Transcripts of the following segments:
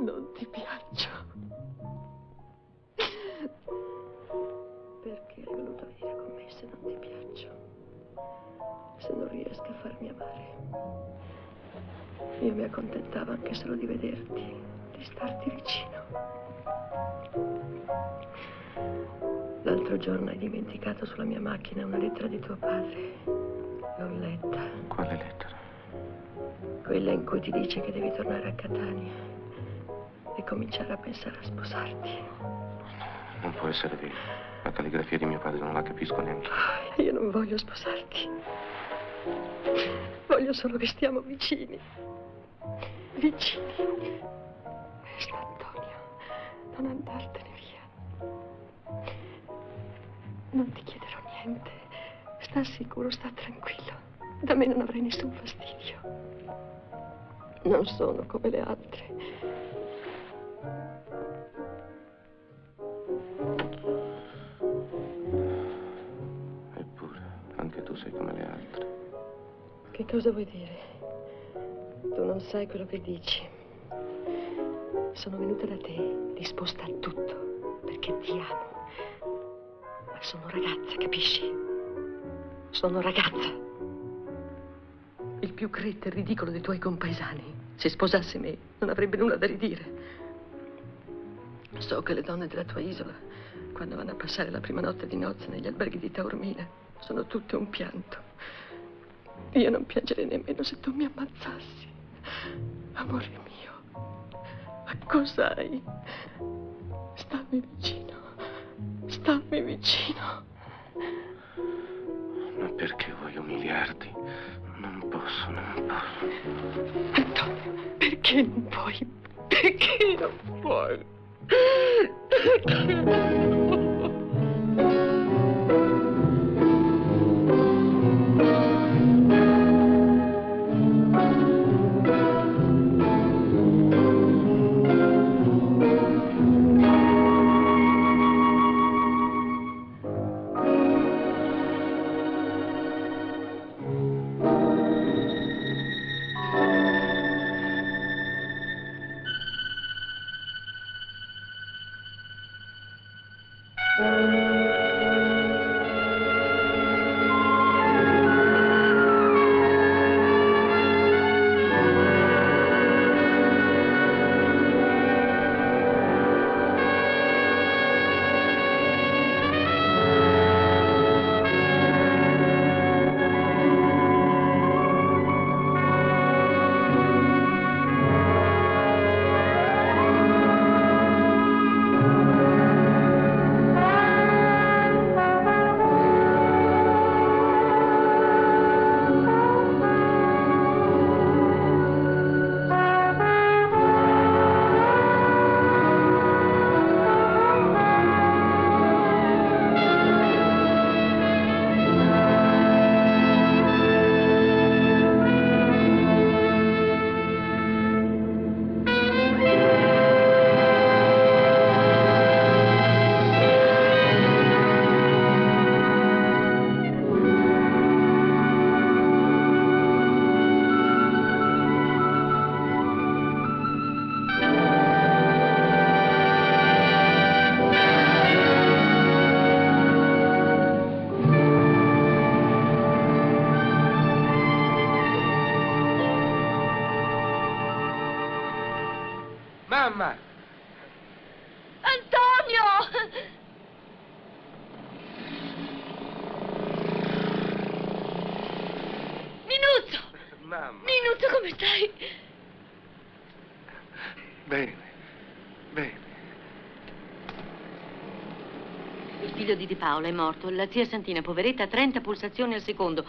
Non ti piaccio. Perché hai voluto venire con me se non ti piaccio? Se non riesco a farmi amare. Io mi accontentavo anche solo di vederti, di starti vicino. L'altro giorno hai dimenticato sulla mia macchina una lettera di tuo padre. L'ho letta. Quale lettera? Quella in cui ti dice che devi tornare a Catania e cominciare a pensare a sposarti. Non può essere vero. La calligrafia di mio padre non la capisco neanche. Io non voglio sposarti. Voglio solo che stiamo vicini. Vicini. Resta, Antonio. Non andartene via. Non ti chiederò niente. Sta sicuro, sta tranquillo. Da me non avrai nessun fastidio. Non sono come le altre. Eppure, anche tu sei come le altre. Che cosa vuoi dire? Tu non sai quello che dici. Sono venuta da te, disposta a tutto, perché ti amo. Ma sono ragazza, capisci? Sono ragazza. Il più crete e ridicolo dei tuoi compaesani, se sposasse me, non avrebbe nulla da ridire. So che le donne della tua isola, quando vanno a passare la prima notte di nozze negli alberghi di Taormina, sono tutte un pianto. Io non piangerei nemmeno se tu mi ammazzassi. Amore mio, ma cos'hai? Stammi vicino. Stammi vicino. Ma perché vuoi umiliarti? Non posso, non posso. Antonio, perché non puoi? Perché non puoi? Mamma! Antonio! Minuzzo! Mamma! Minuzzo, come stai? Bene, bene. Il figlio di Paola è morto. La zia Santina, poveretta, ha 30 pulsazioni al secondo.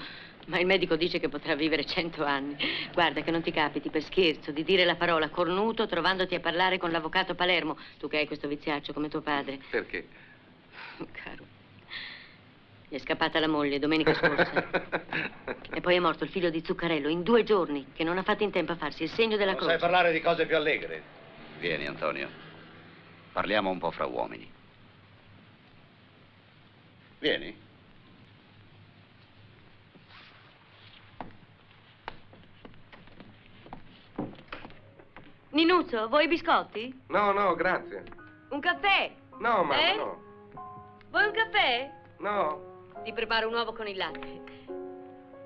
Ma il medico dice che potrà vivere 100 anni. Guarda che non ti capiti per scherzo di dire la parola cornuto trovandoti a parlare con l'avvocato Palermo. Tu che hai questo viziaccio come tuo padre. Perché? Caro, gli è scappata la moglie domenica scorsa. E poi è morto il figlio di Zuccarello in 2 giorni, che non ha fatto in tempo a farsi il segno della Non croce. sai parlare di cose più allegre. Vieni, Antonio. Parliamo un po' fra uomini. Vieni. Ninuzzo, vuoi i biscotti? No, no, grazie. Un caffè? No, mamma, Eh? no. Vuoi un caffè? No. Ti preparo un uovo con il latte.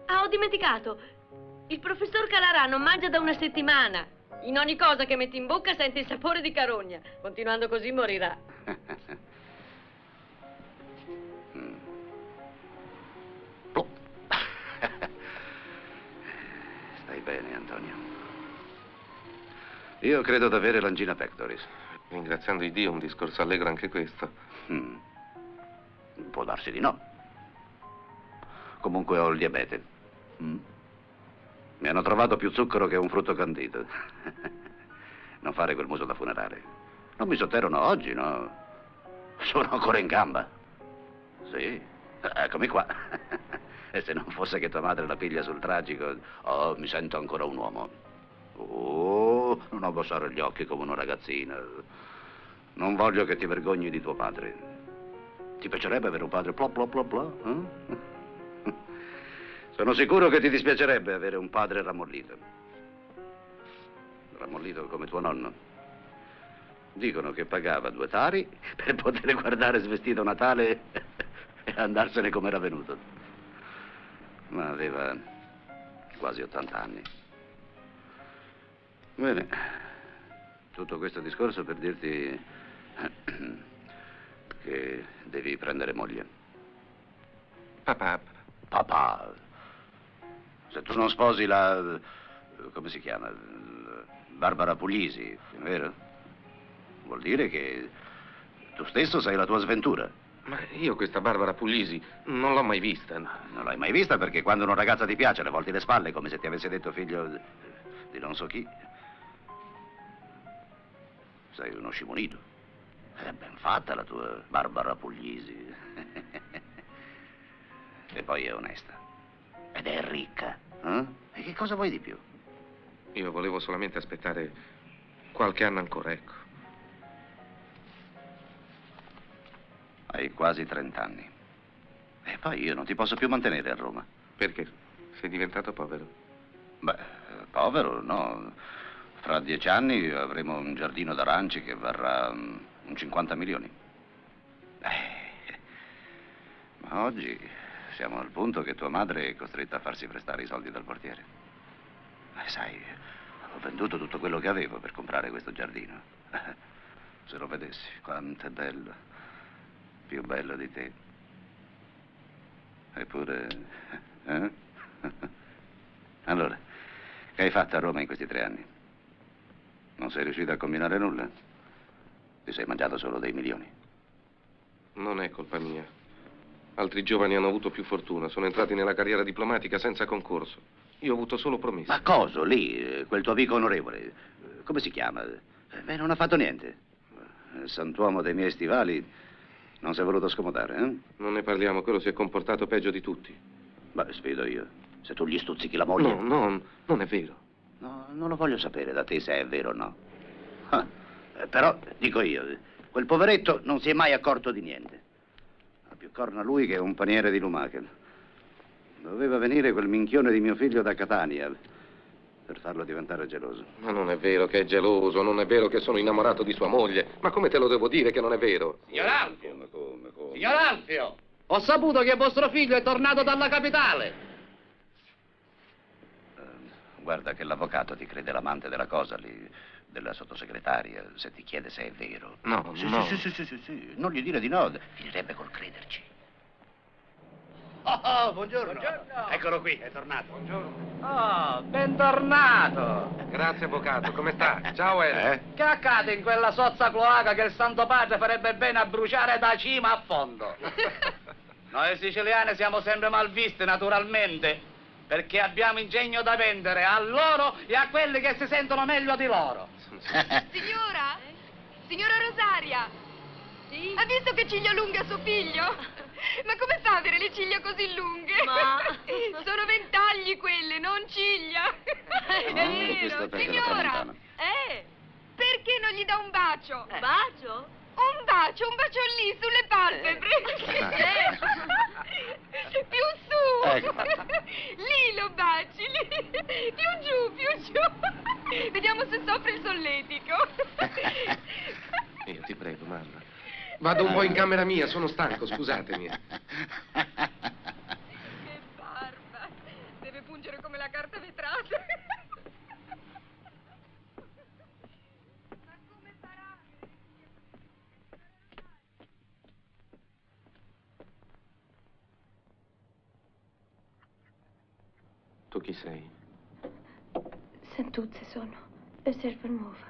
Ah, ho dimenticato. Il professor Calarà non mangia da una settimana. In ogni cosa che metti in bocca sente il sapore di carogna. Continuando così morirà. Stai bene, Antonio. Io credo d'avere l'angina pectoris. Ringraziando il Dio, un discorso allegro anche questo. Può darsi di no. Comunque ho il diabete. Mi hanno trovato più zucchero che un frutto candito. Non fare quel muso da funerale. Non mi sotterrano oggi, no? Sono ancora in gamba. Sì, eccomi qua. E se non fosse che tua madre la piglia sul tragico, oh, mi sento ancora un uomo. Oh, non abbassare gli occhi come una ragazzina. Non voglio che ti vergogni di tuo padre. Ti piacerebbe avere un padre bla bla bla bla? Sono sicuro che ti dispiacerebbe avere un padre rammollito. Rammollito come tuo nonno. Dicono che pagava 2 tari per poter guardare svestito Natale e andarsene come era venuto. Ma aveva quasi 80 anni. Bene, tutto questo discorso per dirti che devi prendere moglie. Papà. Papà, se tu non sposi la... come si chiama? Barbara Puglisi, vero? Vuol dire che tu stesso sei la tua sventura. Ma io questa Barbara Puglisi non l'ho mai vista. Non l'hai mai vista perché quando una ragazza ti piace le volti le spalle come se ti avesse detto figlio di non so chi. Sei uno scimunito. È ben fatta la tua Barbara Puglisi. E poi è onesta. Ed è ricca. E che cosa vuoi di più? Io volevo solamente aspettare qualche anno ancora, ecco. Hai quasi 30 anni. E poi io non ti posso più mantenere a Roma. Perché? Sei diventato povero? Beh, povero, no. Fra 10 anni avremo un giardino d'aranci che varrà un 50 milioni. Ma oggi siamo al punto che tua madre è costretta a farsi prestare i soldi dal portiere. Sai, ho venduto tutto quello che avevo per comprare questo giardino. Se lo vedessi, quanto è bello. Più bello di te. Eppure... Allora, che hai fatto a Roma in questi 3 anni? Non sei riuscito a combinare nulla? Ti sei mangiato solo dei milioni? Non è colpa mia. Altri giovani hanno avuto più fortuna. Sono entrati nella carriera diplomatica senza concorso. Io ho avuto solo promesse. Ma cosa, lì? Quel tuo amico onorevole? Come si chiama? Non ha fatto niente. Il santuomo dei miei stivali... Non si è voluto scomodare, eh? Non ne parliamo, quello si è comportato peggio di tutti. Beh, sfido io. Se tu gli stuzzichi la moglie... No, non è vero. No, non lo voglio sapere da te se è vero o no. Però, dico io, quel poveretto non si è mai accorto di niente. Ha più corna lui che un paniere di lumache. Doveva venire quel minchione di mio figlio da Catania per farlo diventare geloso. Ma non è vero che è geloso, non è vero che sono innamorato di sua moglie. Ma come te lo devo dire che non è vero? Signor Alfio! Come? Signor Alfio! Ho saputo che vostro figlio è tornato dalla capitale. Guarda che l'avvocato ti crede l'amante della cosa lì, della sottosegretaria, se ti chiede se è vero. No, Sì, no. sì. Non gli dire di no, finirebbe col crederci. Buongiorno. Buongiorno. Eccolo qui, è tornato. Buongiorno. Oh, bentornato. Grazie, avvocato. Come sta? Ciao, Elena. Che accade in quella sozza cloaca che il Santo Padre farebbe bene a bruciare da cima a fondo? Noi siciliani siamo sempre malvisti, naturalmente, perché abbiamo ingegno da vendere a loro e a quelli che si sentono meglio di loro. Signora? Signora Rosaria? Sì? Ha visto che ciglia lunga suo figlio? Ma come fa ad avere le ciglia così lunghe? Ma... Sono ventagli quelle, non ciglia. È questa vero. per la Signora, tramontana. perché non gli dà un bacio? Bacio? Un bacio lì sulle palpebre. Più su! Ecco. Lì lo baci, lì! Più giù, più giù! Vediamo se soffre il solletico. Io ti prego, mamma. Vado un po' in camera mia, sono stanco, scusatemi. Che barba! Deve pungere come la carta vetrata. Ma come sarà? Tu chi sei? Santuzze sono, per Servermove.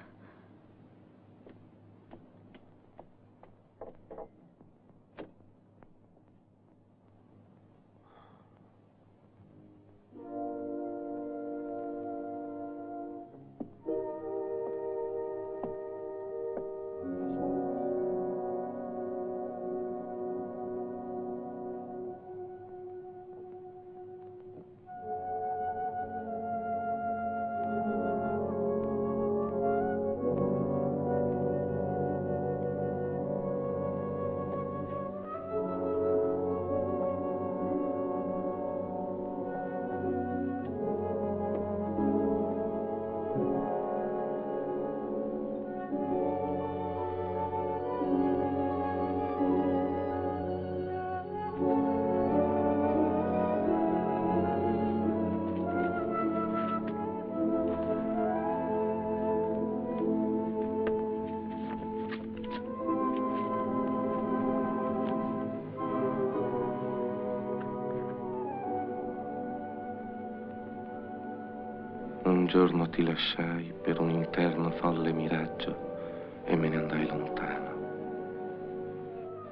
Un giorno ti lasciai per un interno folle miraggio e me ne andai lontano.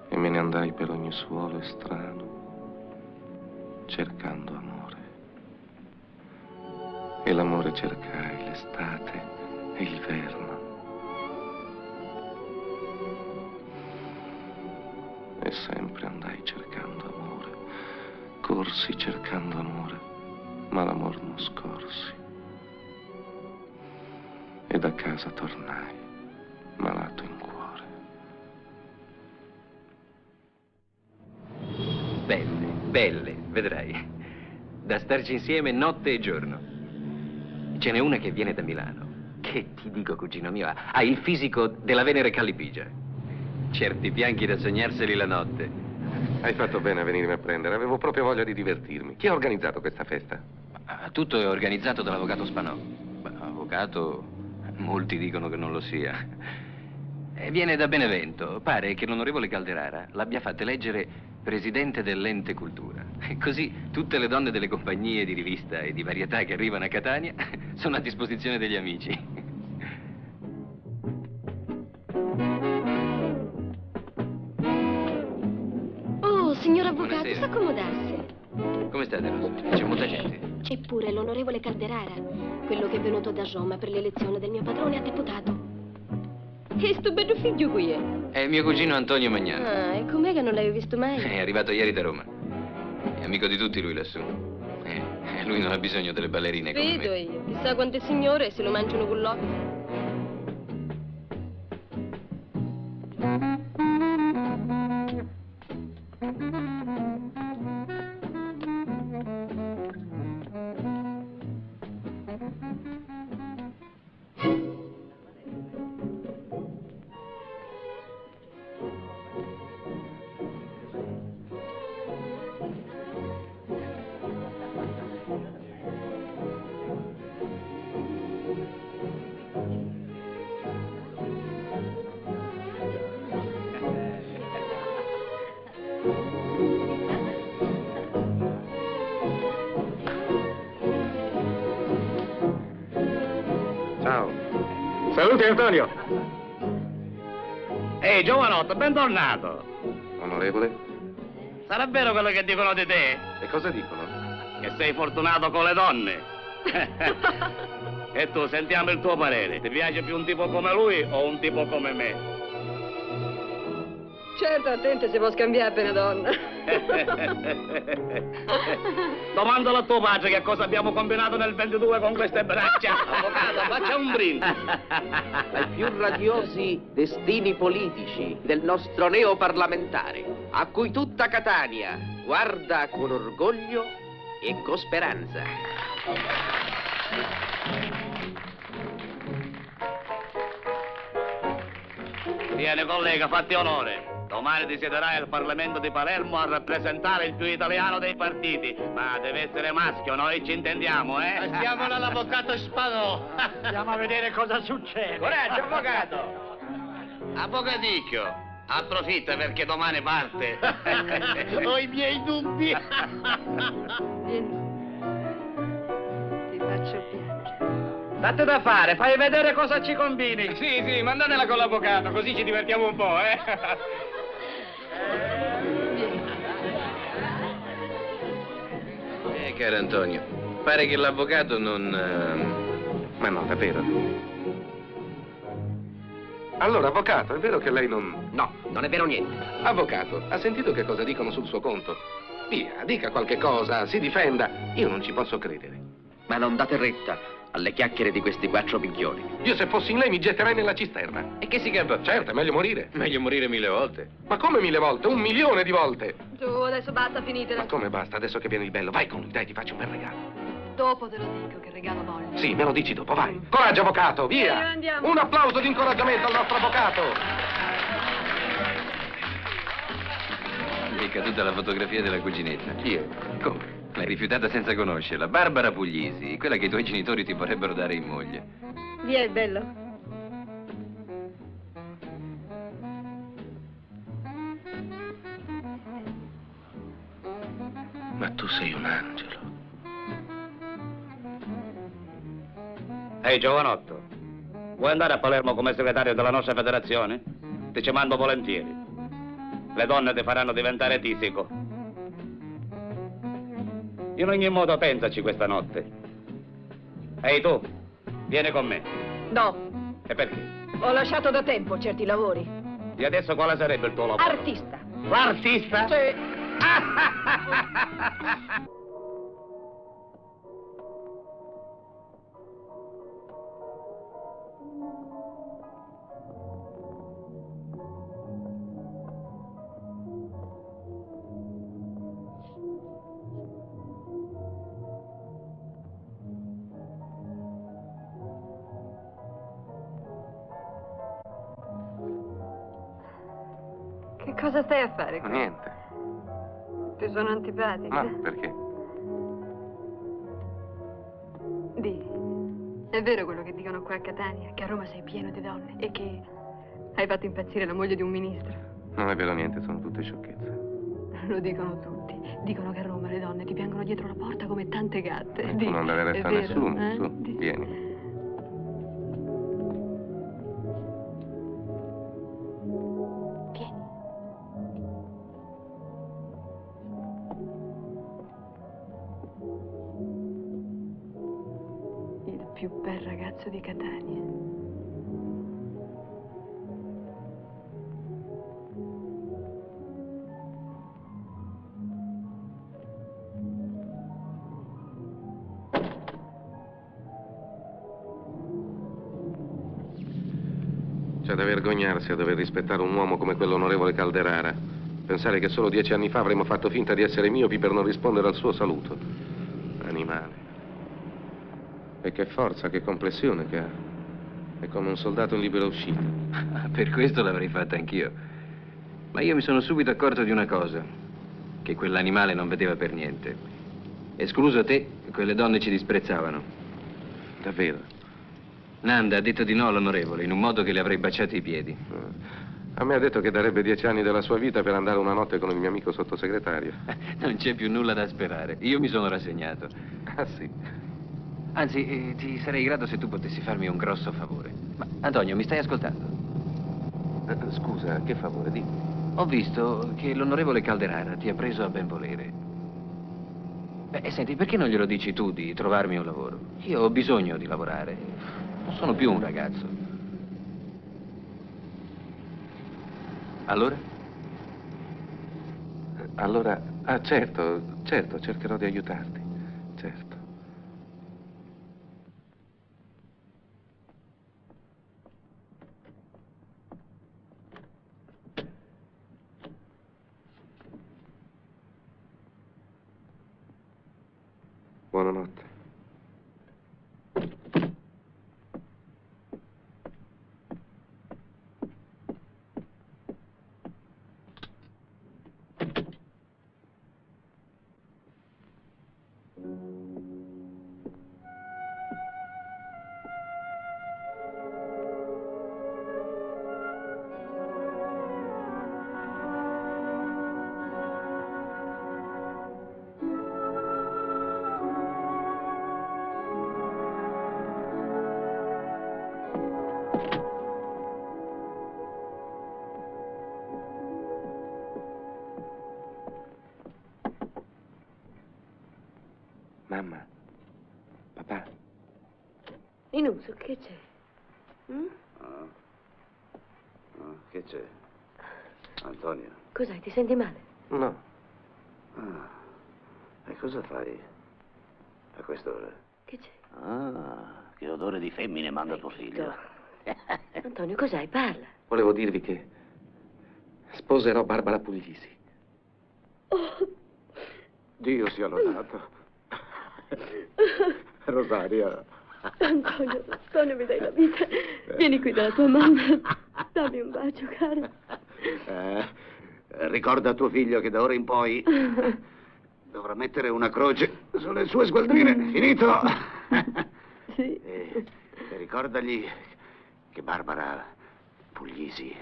E me ne andai per ogni suolo strano, cercando amore. E l'amore cercai l'estate e il verno. E sempre andai cercando amore. Corsi cercando amore, ma l'amor non scorsi. E da casa tornai, malato in cuore. Belle, belle, vedrai. Da starci insieme notte e giorno. Ce n'è una che viene da Milano. Che ti dico, cugino mio, ha il fisico della Venere Callipigia. Certi bianchi da sognarseli la notte. Hai fatto bene a venirmi a prendere, avevo proprio voglia di divertirmi. Chi ha organizzato questa festa? Tutto è organizzato dall'avvocato Spanò. Avvocato, molti dicono che non lo sia. E viene da Benevento. Pare che l'onorevole Calderara l'abbia fatta eleggere presidente dell'ente cultura. E così tutte le donne delle compagnie di rivista e di varietà che arrivano a Catania sono a disposizione degli amici. Oh, signor avvocato, Buonasera. sa accomodarsi. Come state, Rosa? C'è molta gente. C'è pure l'onorevole Calderara, quello che è venuto da Roma per l'elezione del mio padrone a deputato. E sto bello figlio qui è? È mio cugino Antonio Magnano. Ah, e com'è che non l'avevo visto mai? È arrivato ieri da Roma. È amico di tutti lui lassù. Lui non ha bisogno delle ballerine come Vedo me. io. Chissà quante signore se lo mangiano con l'occhio. Ciao. Saluti Antonio. Ehi, giovanotto, bentornato. Onorevole? Sarà vero quello che dicono di te? E cosa dicono? Che sei fortunato con le donne. E tu, sentiamo il tuo parere. Ti piace più un tipo come lui o un tipo come me? Certo, attento se vuoi scambiare per una donna. Domandalo a tuo padre che cosa abbiamo combinato nel 22 con queste braccia. Avvocato, faccia un brindisi. Ai più radiosi destini politici del nostro neoparlamentare, a cui tutta Catania guarda con orgoglio e con speranza. Vieni collega, fatti onore. Domani ti siederai al Parlamento di Palermo a rappresentare il più italiano dei partiti. Ma deve essere maschio, noi ci intendiamo, eh? Stiamo dall'avvocato Spadò. Andiamo a vedere cosa succede. Coraggio, avvocato! Avvocaticchio, approfitta perché domani parte. Ho i miei dubbi. Vieni. Ti faccio piangere. Date da fare, fai vedere cosa ci combini. Sì, mandatela con l'avvocato, così ci divertiamo un po', eh? Caro Antonio, pare che l'avvocato non... Ma no, davvero. Allora, avvocato, è vero che lei non... No, non è vero niente. Avvocato, ha sentito che cosa dicono sul suo conto? Via, dica qualche cosa, si difenda. Io non ci posso credere. Ma non date retta alle chiacchiere di questi 4 picchioni. Io se fossi in lei mi getterei nella cisterna. E che si campa? Certo, è meglio morire. Meglio morire 1000 volte. Ma come 1000 volte? 1.000.000 di volte. Su, adesso basta, finitela. Ma come basta, adesso che viene il bello? Vai con lui, dai, ti faccio un bel regalo. Dopo te lo dico che regalo voglio. Sì, me lo dici dopo, vai. Coraggio, avvocato, via. Andiamo. Un applauso di incoraggiamento al nostro avvocato. Mi è caduta la fotografia della cuginetta. Chi è? Come? L'hai rifiutata senza conoscerla. Barbara Puglisi, quella che i tuoi genitori ti vorrebbero dare in moglie. Via, è bello. Ma tu sei un angelo. Ehi, giovanotto, vuoi andare a Palermo come segretario della nostra federazione? Ti ci mando volentieri. Le donne ti faranno diventare tisico. In ogni modo pensaci questa notte. Ehi tu, vieni con me. No, E perché? ho lasciato da tempo certi lavori. E adesso quale sarebbe il tuo lavoro? Artista. L'artista? Sì. Che cosa stai a fare qui? Niente. Ti sono antipatica? Ma perché? Di, è vero quello che dicono qua a Catania, che a Roma sei pieno di donne e che hai fatto impazzire la moglie di un ministro? Non è vero niente, sono tutte sciocchezze. Lo dicono tutti. Dicono che a Roma le donne ti piangono dietro la porta come tante gatte. Tu non deve è restare vero, nessuno. eh? Su, Di. vieni. Vieni. Il più bel ragazzo di Catania. C'è da vergognarsi a dover rispettare un uomo come quell'onorevole Calderara. Pensare che solo 10 anni fa avremmo fatto finta di essere miopi per non rispondere al suo saluto. Animale. E che forza, che complessione che ha. È come un soldato in libera uscita. Per questo l'avrei fatta anch'io. Ma io mi sono subito accorto di una cosa, che quell'animale non vedeva per niente. Escluso te, quelle donne ci disprezzavano. Davvero? Nanda ha detto di no all'onorevole, in un modo che le avrei baciati i piedi. A me ha detto che darebbe 10 anni della sua vita per andare una notte con il mio amico sottosegretario. Non c'è più nulla da sperare. Io mi sono rassegnato. Ah, sì? Anzi, ti sarei grato se tu potessi farmi un grosso favore. Ma, Antonio, mi stai ascoltando? Scusa, che favore, dimmi. Ho visto che l'onorevole Calderara ti ha preso a ben volere. Senti, perché non glielo dici tu di trovarmi un lavoro? Io ho bisogno di lavorare. Non sono più un ragazzo. Allora? Allora, certo, cercherò di aiutarti. Certo. Buonanotte. Mamma, papà. Inuso, che c'è? Che c'è? Antonio. Cos'hai, ti senti male? No. E cosa fai a quest'ora? Che c'è? Che odore di femmine manda tuo figlio. Antonio, cos'hai? Parla. Volevo dirvi che sposerò Barbara Puglisi. Dio sia lodato. Rosaria. Antonio, mi dai la vita. Vieni qui dalla tua mamma. Dammi un bacio, caro. Ricorda a tuo figlio che da ora in poi dovrà mettere una croce sulle sue sgualdrine. Finito? Sì. E ricordagli che Barbara Puglisi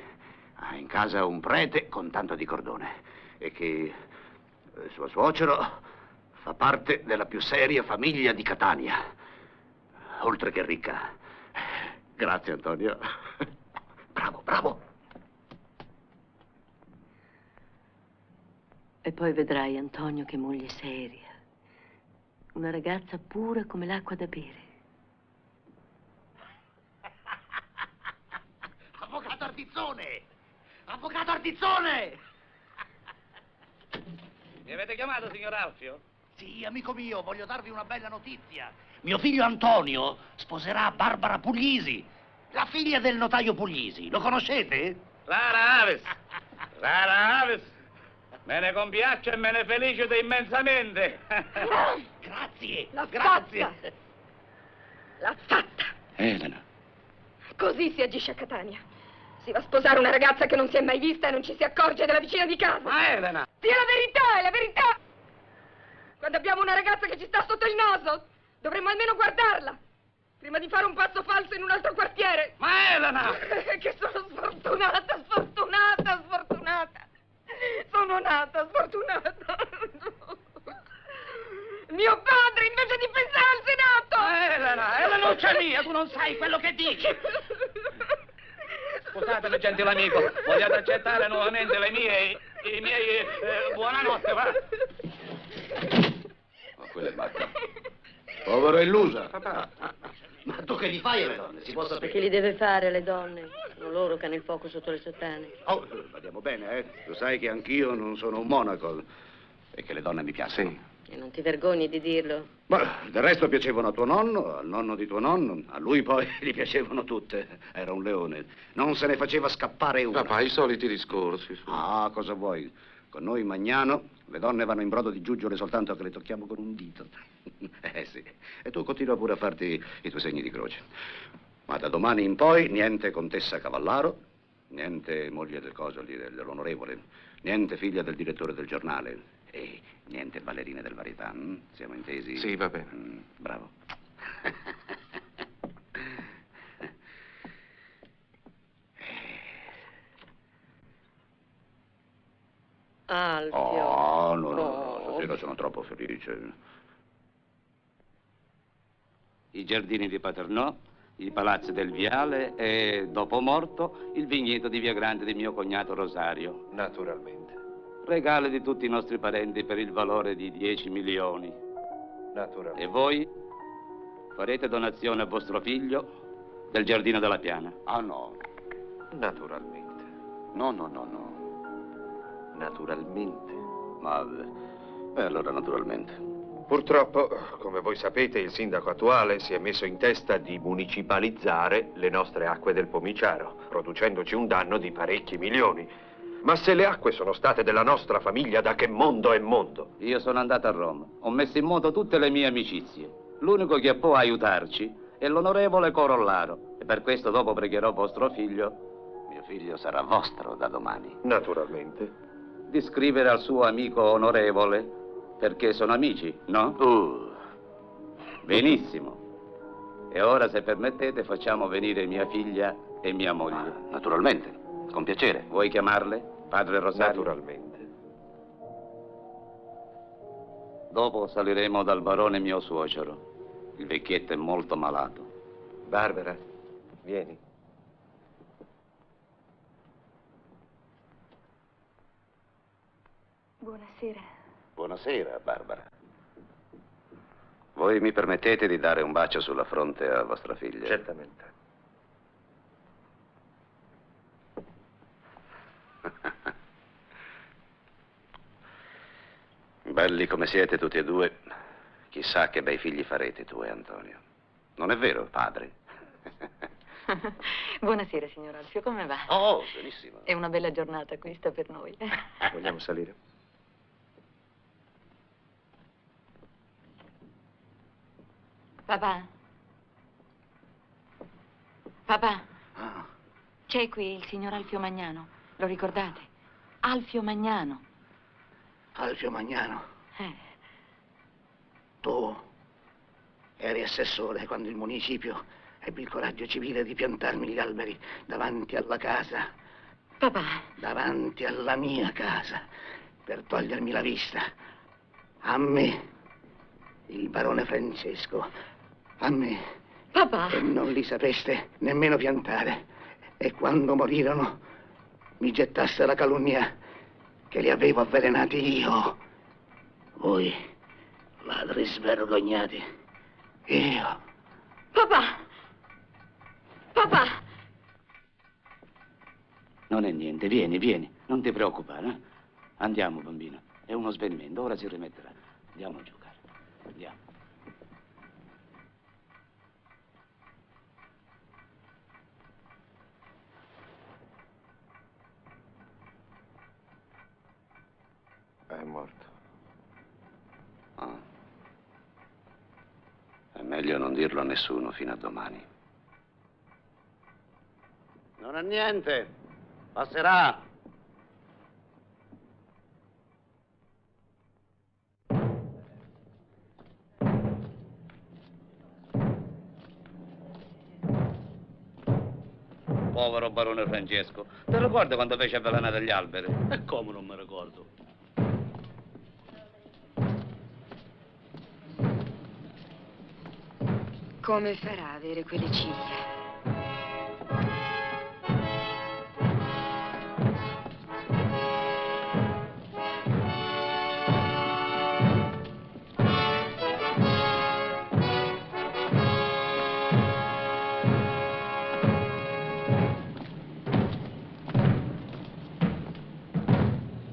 ha in casa un prete con tanto di cordone e che suo suocero fa parte della più seria famiglia di Catania, oltre che ricca. Grazie, Antonio. Bravo, bravo. E poi vedrai, Antonio, che moglie seria. Una ragazza pura come l'acqua da bere. Avvocato Ardizzone! Avvocato Ardizzone! Mi avete chiamato, signor Alfio? Sì, amico mio, voglio darvi una bella notizia. Mio figlio Antonio sposerà Barbara Puglisi, la figlia del notaio Puglisi. Lo conoscete? Rara aves! Rara aves! Me ne compiaccio e me ne felicito immensamente. Grazie, L'ha grazie. fatta! L'ha fatta! Elena. Così si agisce a Catania. Si va a sposare una ragazza che non si è mai vista e non ci si accorge della vicina di casa. Ma Elena! Sì, è la verità, è la verità! Quando abbiamo una ragazza che ci sta sotto il naso, dovremmo almeno guardarla, prima di fare un passo falso in un altro quartiere. Ma Elena! Che sono sfortunata, sfortunata, sfortunata. Sono nata sfortunata. Mio padre, invece di pensare al Senato... Elena, Elenuccia mia, tu non sai quello che dici. Scusatemi, gentile amico, vogliate accettare nuovamente i miei... buonanotte, va? Ma quella è matta. Povera illusa. Papà. Ma tu che gli fai alle donne? Si può sapere? Perché li deve fare le donne? Sono loro che hanno il fuoco sotto le sottane. Oh, vadiamo bene, eh? Lo sai che anch'io non sono un monaco e che le donne mi piacciono. Sì. E non ti vergogni di dirlo? Ma del resto piacevano a tuo nonno, al nonno di tuo nonno, a lui poi gli piacevano tutte. Era un leone. Non se ne faceva scappare una. Papà, i soliti discorsi. Su. Ah, cosa vuoi? Con noi in Magnano le donne vanno in brodo di giuggiole soltanto che le tocchiamo con un dito. Sì. E tu continua pure a farti i tuoi segni di croce. Ma da domani in poi niente contessa Cavallaro, niente moglie del coso lì, dell'onorevole, niente figlia del direttore del giornale e niente ballerine del Varietà. Siamo intesi? Sì, va bene. Bravo. Alfio. Oh, no, stasera sono troppo felice. I giardini di Paternò, i palazzi del Viale e, dopo morto, il vigneto di Via Grande di mio cognato Rosario. Naturalmente. Regali di tutti i nostri parenti per il valore di 10 milioni. Naturalmente. E voi farete donazione a vostro figlio del Giardino della Piana. Ah, no. Naturalmente. No, no, no, no. Naturalmente. Ma allora naturalmente. Purtroppo, come voi sapete, il sindaco attuale si è messo in testa di municipalizzare le nostre acque del Pomiciaro, producendoci un danno di parecchi milioni. Ma se le acque sono state della nostra famiglia, da che mondo è mondo? Io sono andato a Roma, ho messo in moto tutte le mie amicizie. L'unico che può aiutarci è l'onorevole Corollaro. E per questo dopo pregherò vostro figlio, Mio figlio sarà vostro da domani. Naturalmente. di scrivere al suo amico onorevole, perché sono amici, no? Benissimo. E ora, se permettete, facciamo venire mia figlia e mia moglie. Naturalmente, con piacere. Vuoi chiamarle, padre Rosario? Naturalmente. Dopo saliremo dal barone mio suocero. Il vecchietto è molto malato. Barbara, vieni. Buonasera. Buonasera, Barbara. Voi mi permettete di dare un bacio sulla fronte a vostra figlia? Certamente. Belli come siete tutti e due, chissà che bei figli farete tu e Antonio. Non è vero, padre? Buonasera, signor Alfio, come va? Oh, benissimo. È una bella giornata questa per noi. Vogliamo salire? Papà? Papà? C'è qui il signor Alfio Magnano, lo ricordate? Alfio Magnano. Alfio Magnano. Tu eri assessore quando il municipio ebbe il coraggio civile di piantarmi gli alberi davanti alla casa. Papà. Davanti alla mia casa, per togliermi la vista. A me, il barone Francesco. A me. Papà. E non li sapeste nemmeno piantare. E quando morirono, mi gettasse la calunnia che li avevo avvelenati io. Voi, ladri svergognati. Io. Papà! Papà! Non è niente, vieni, vieni, non ti preoccupare. Eh? Andiamo, bambino, è uno svenimento, ora si rimetterà. Andiamo a giocare, andiamo. È morto. È meglio non dirlo a nessuno fino a domani. Non è niente, passerà. Povero barone Francesco, ti ricordi quando fece avvelenare gli alberi? E come non mi ricordo? Come farà a avere quelle ciglia?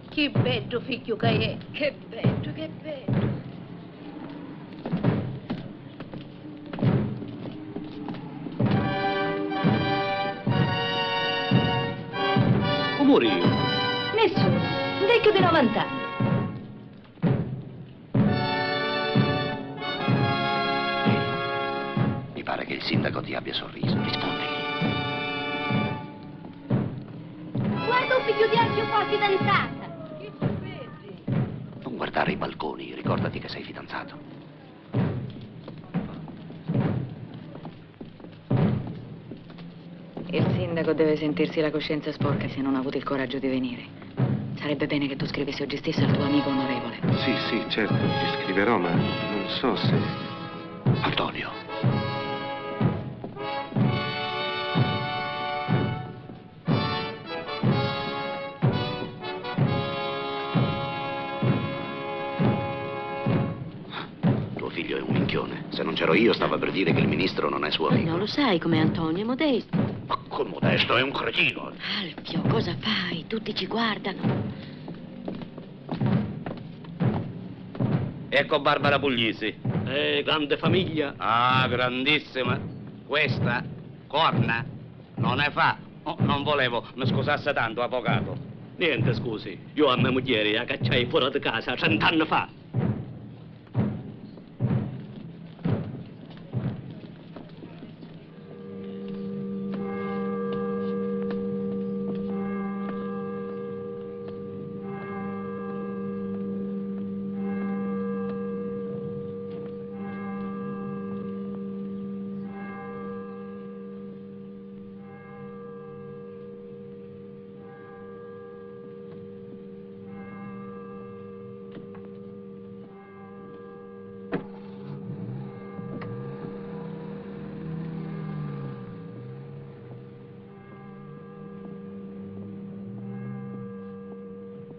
Che bello figlio che è. Che bello, che bello. Come io? Nessuno. Un vecchio di 90 anni. Mi pare che il sindaco ti abbia sorriso. Rispondegli. Guarda un figlio di Alfio qua, fidanzata. Non guardare i balconi, ricordati che sei fidanzato. Il sindaco deve sentirsi la coscienza sporca se non ha avuto il coraggio di venire. Sarebbe bene che tu scrivessi oggi stesso al tuo amico onorevole. Sì, sì, certo, ti scriverò, ma non so se... Antonio. Tuo figlio è un minchione. Se non c'ero io stava per dire che il ministro non è suo amico. No, lo sai com'è Antonio, è modesto. Ma con Modesto è un cretino. Alfio, cosa fai? Tutti ci guardano. Ecco Barbara Puglisi. Grande famiglia. Ah, grandissima. Questa, corna, non ne fa. Oh, non volevo mi scusasse tanto, avvocato. Niente, scusi. Io a mia moglie la cacciai fuori di casa 30 anni fa.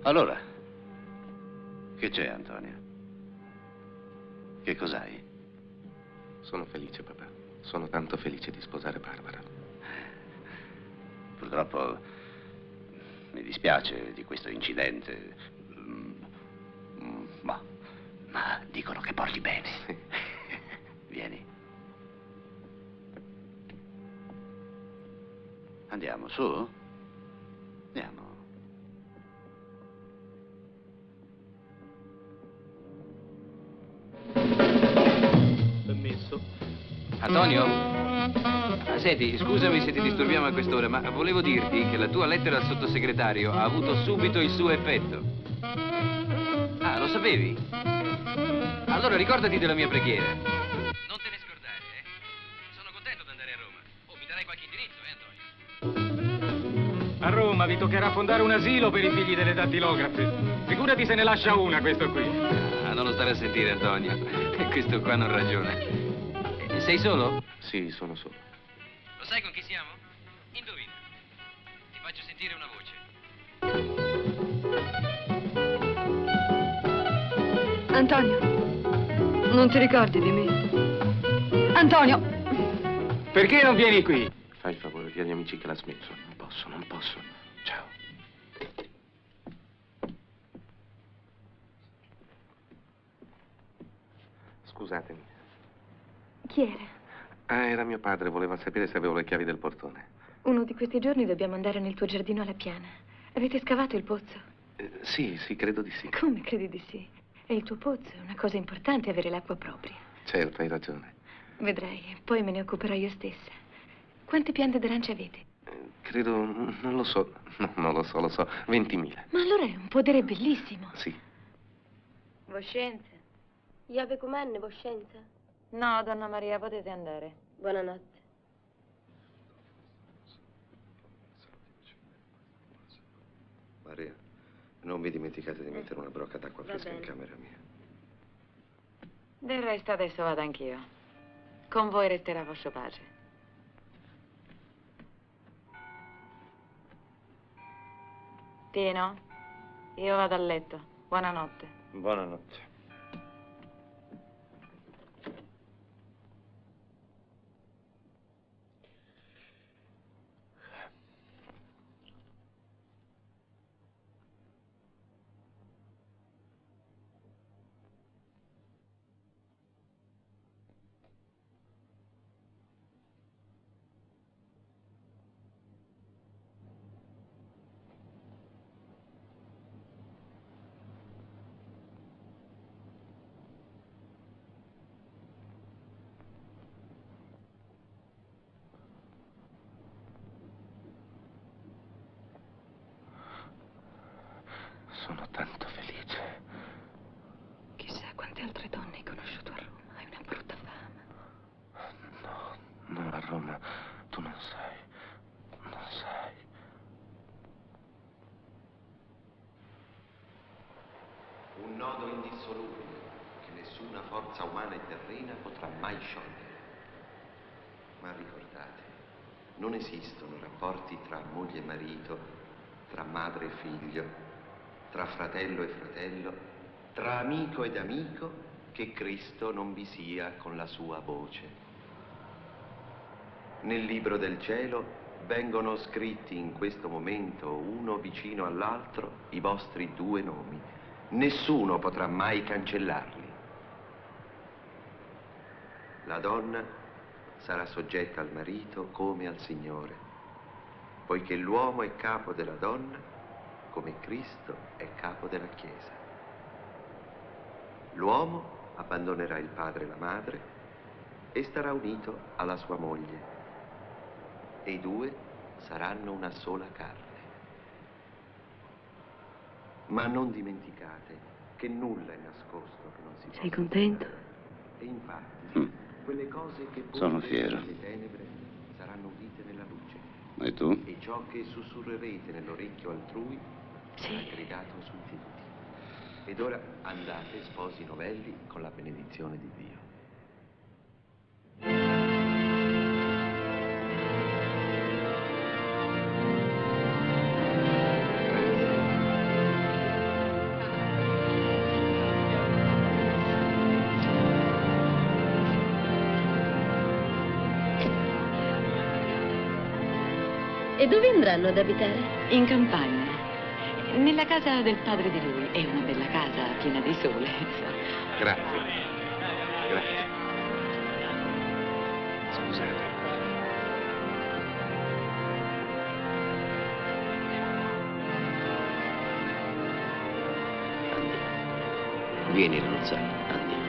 Allora, che c'è, Antonio? Che cos'hai? Sono felice, papà. Sono tanto felice di sposare Barbara. Purtroppo mi dispiace di questo incidente. Ma dicono che porti bene. Sì. Vieni. Andiamo, su? Andiamo. Permesso? Antonio? Senti, scusami se ti disturbiamo a quest'ora, ma volevo dirti che la tua lettera al sottosegretario ha avuto subito il suo effetto. Ah, lo sapevi? Allora ricordati della mia preghiera. Non te ne scordare, eh? Sono contento di andare a Roma. Oh, mi darai qualche indirizzo, Antonio? A Roma vi toccherà fondare un asilo per i figli delle dattilografe. Figurati se ne lascia una, questo qui. Ah, non lo stare a sentire, Antonio. Questo qua non ragiona. Sei solo? Sì, sono solo. Lo sai con chi siamo? Indovina. Ti faccio sentire una voce. Antonio, non ti ricordi di me? Antonio! Perché non vieni qui? Fai il favore, di agli amici che la smettono. Non posso, non posso. Ciao. Scusatemi. Chi era? Ah, era mio padre, voleva sapere se avevo le chiavi del portone. Uno di questi giorni dobbiamo andare nel tuo giardino alla piana. Avete scavato il pozzo? Sì, credo di sì. Come credi di sì? È il tuo pozzo, è una cosa importante avere l'acqua propria. Certo, hai ragione. Vedrai, poi me ne occuperò io stessa. Quante piante d'arancia avete? Credo, non lo so. No, non lo so, lo so. 20.000. Ma allora è un podere bellissimo. Sì. Voscenza. Iave com'è, Voscenza? No, donna Maria, potete andare. Buonanotte. Maria, non vi dimenticate di mettere una brocca d'acqua fresca in camera mia. Del resto adesso vado anch'io. Con voi resterà vostro padre. Tino, io vado a letto. Buonanotte. Buonanotte. Sono tanto felice. Chissà quante altre donne hai conosciuto a Roma. Hai una brutta fama. No, a Roma. Tu non sai. Non sai. Un nodo indissolubile che nessuna forza umana e terrena potrà mai sciogliere. Ma ricordate, non esistono rapporti tra moglie e marito, tra madre e figlio, tra fratello e fratello, tra amico ed amico, che Cristo non vi sia con la sua voce. Nel libro del cielo vengono scritti in questo momento, uno vicino all'altro, i vostri 2 nomi. Nessuno potrà mai cancellarli. La donna sarà soggetta al marito come al Signore, poiché l'uomo è capo della donna come Cristo è capo della Chiesa. L'uomo abbandonerà il padre e la madre e starà unito alla sua moglie, e i due saranno una sola carne. Ma non dimenticate che nulla è nascosto che non si possa Sei contento? vedere. E infatti, quelle cose che voi Sono vedete fiero. nelle tenebre saranno udite nella luce. E tu? E ciò che sussurrerete nell'orecchio altrui sarà gridato sui tetti. Ed ora andate, sposi novelli, con la benedizione di Dio. E dove andranno ad abitare? In campagna. Nella casa del padre di lui. È una bella casa, piena di sole. Grazie. Grazie. Scusate. Vieni, Rozza, andiamo.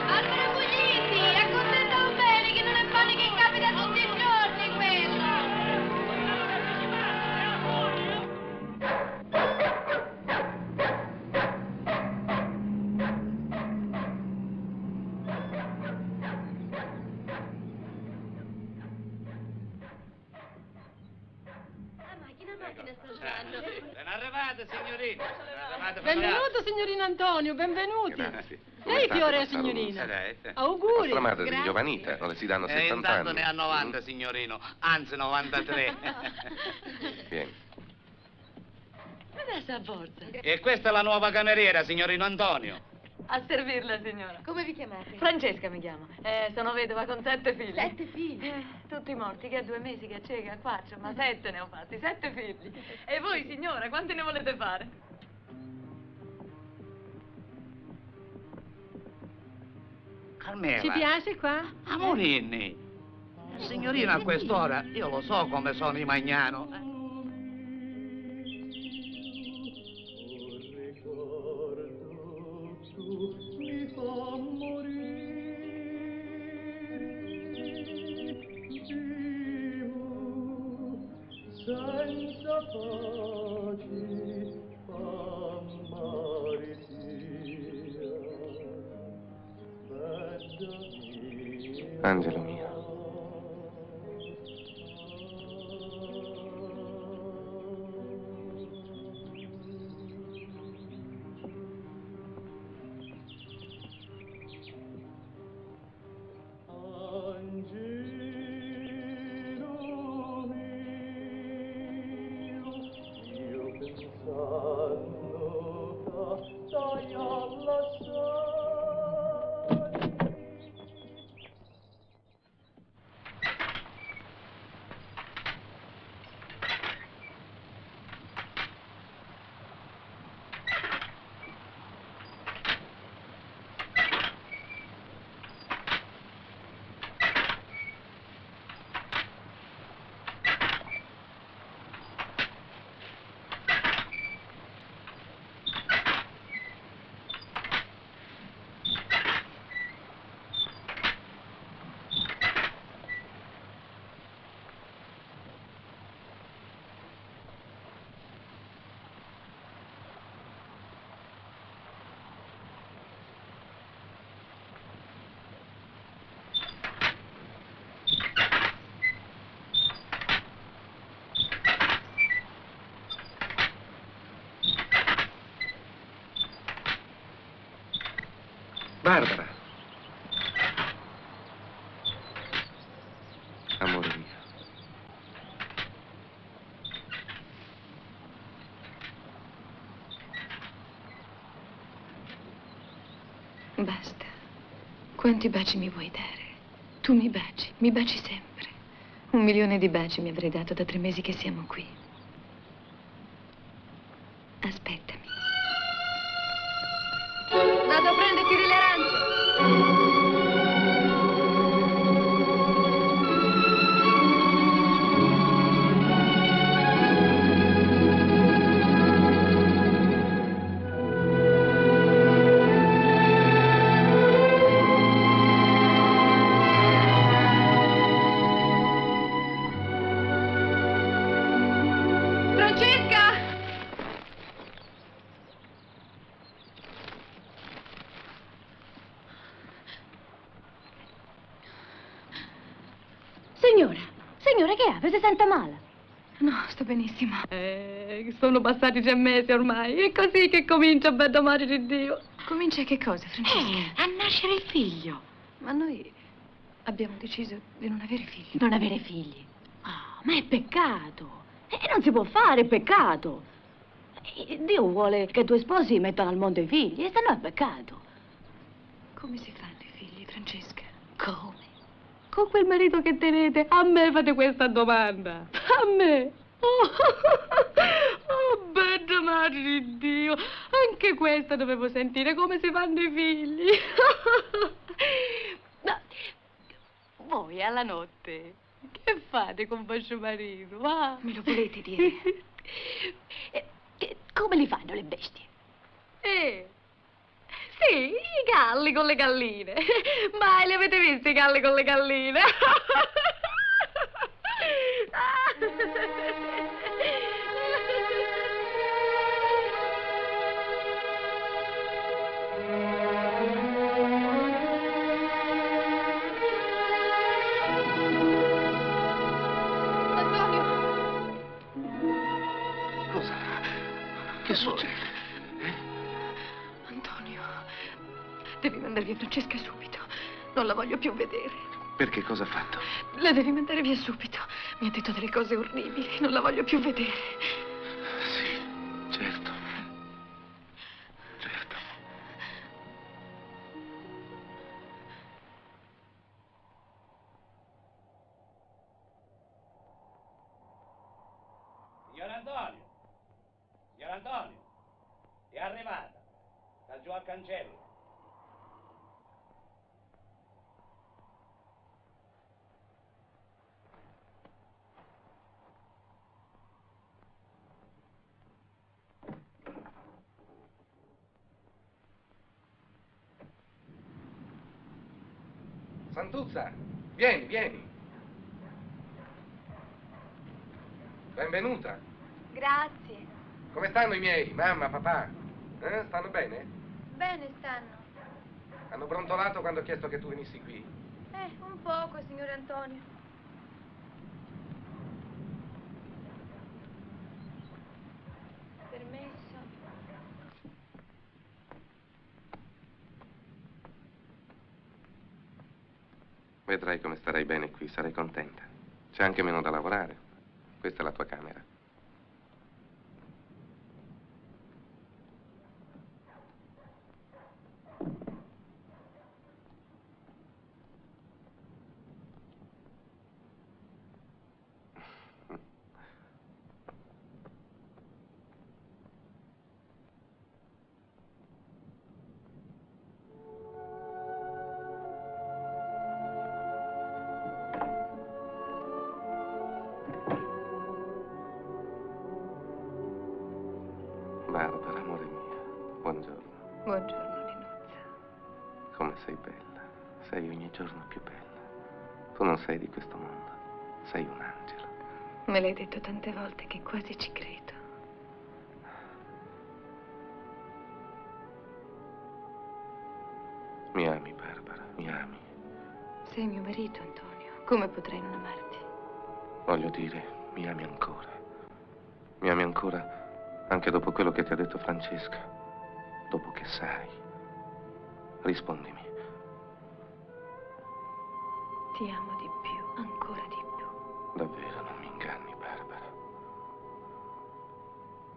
Albero Puglisi, accontenta un bene che non è pane che capita tutti i giorni quello. Ben arrivate, signorina. Benvenuto, signorino Antonio, benvenuti. Grazie. Lei fiore a Come sta il signorina. saluto? Auguri. Vostra madre di giovanita, non le si danno 70 intanto anni. ne ha 90, signorino. Anzi, 93. Vieni. Adesso a forza. E questa è la nuova cameriera, signorino Antonio. A servirla, signora. Come vi chiamate? Francesca mi chiamo. Sono vedova con 7 figli. 7 figli? Tutti morti, che a 2 mesi, che a cieca, a 4, ma 7 ne ho fatti, 7 figli. E voi, signora, quanti ne volete fare? Carmela. Ci piace qua? Amorini. Signorina, a quest'ora, io lo so come sono i Magnano. Senza pace amare Angelo mio. Barbara. Amore mio. Basta. Quanti baci mi vuoi dare? Tu mi baci sempre. 1 milione di baci mi avrei dato da 3 mesi che siamo qui. Aspettami. Vado a prenderti delle arance. Francesca! Signora, che ha? Si sente male? No, sto benissimo. Sono passati 3 mesi ormai. È così che comincia, bello mare di Dio. Comincia che cosa, Francesca? A nascere il figlio. Ma noi abbiamo deciso di non avere figli. Non avere figli? Ah, ma è peccato. Non si può fare, è peccato. Dio vuole che i tuoi sposi mettano al mondo i figli, e se no è peccato. Come si fanno i figli, Francesca? Come? Con quel marito che tenete, a me fate questa domanda. A me. Oh, bella madre di Dio. Anche questa dovevo sentire, come si fanno i figli. No. Voi alla notte che fate con vostro marito? Va? Me lo volete dire? Come li fanno le bestie? Sì, i galli con le galline. Mai li avete visti i galli con le galline? Cosa? Che succede? Antonio, devi mandare via Francesca subito. Non la voglio più vedere. Perché cosa ha fatto? La devi mandare via subito. Mi ha detto delle cose orribili. Non la voglio più vedere. Sì, certo. Certo. Signor Antonio! Signor Antonio! È arrivata. Sta giù al cancello. Santuzza, vieni, vieni. Benvenuta. Grazie. Come stanno i miei? Mamma, papà? Stanno bene? Bene stanno. Hanno brontolato quando ho chiesto che tu venissi qui? Un poco, signor Antonio. Permesso? Vedrai come starai bene qui, sarai contenta. C'è anche meno da lavorare. Questa è la tua camera. Barbara, amore mio, buongiorno. Buongiorno, Linuzza. Come sei bella. Sei ogni giorno più bella. Tu non sei di questo mondo. Sei un angelo. Me l'hai detto tante volte che quasi ci credo. Mi ami, Barbara, mi ami. Sei mio marito, Antonio. Come potrei non amarti? Voglio dire, mi ami ancora. Mi ami ancora anche dopo quello che ti ha detto Francesca. Dopo che sai. Rispondimi. Ti amo di più, ancora di più. Davvero non mi inganni, Barbara.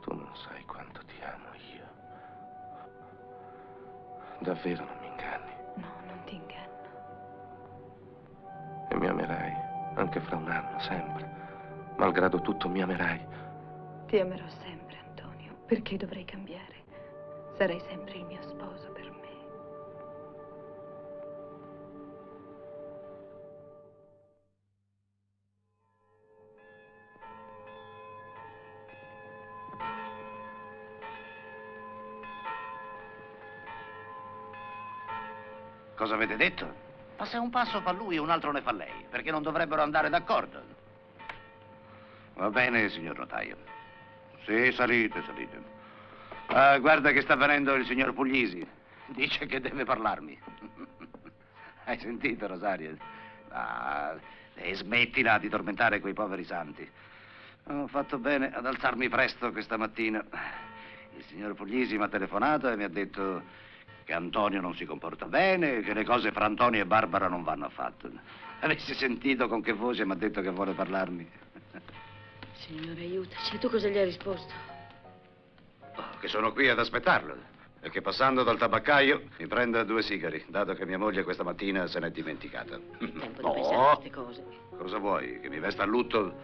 Tu non sai quanto ti amo io. Davvero non mi inganni. No, non ti inganno. E mi amerai anche fra un anno, sempre. Malgrado tutto mi amerai. Ti amerò sempre, Antonio. Perché dovrei cambiare? Sarai sempre il mio sposo per me. Cosa avete detto? Ma se un passo fa lui e un altro ne fa lei, perché non dovrebbero andare d'accordo? Va bene, signor notaio. Sì, salite, salite. Ah, guarda che sta venendo il signor Puglisi. Dice che deve parlarmi. Hai sentito, Rosario? Ah, e smettila di tormentare quei poveri santi. Ho fatto bene ad alzarmi presto questa mattina. Il signor Puglisi mi ha telefonato e mi ha detto che Antonio non si comporta bene, che le cose fra Antonio e Barbara non vanno affatto. Avessi sentito con che voce mi ha detto che vuole parlarmi. Signore, aiutaci. E tu cosa gli hai risposto? Che sono qui ad aspettarlo e che passando dal tabaccaio mi prenda 2 sigari, dato che mia moglie questa mattina se n'è dimenticata. È tempo di pensare a queste cose. Cosa vuoi? Che mi vesta a lutto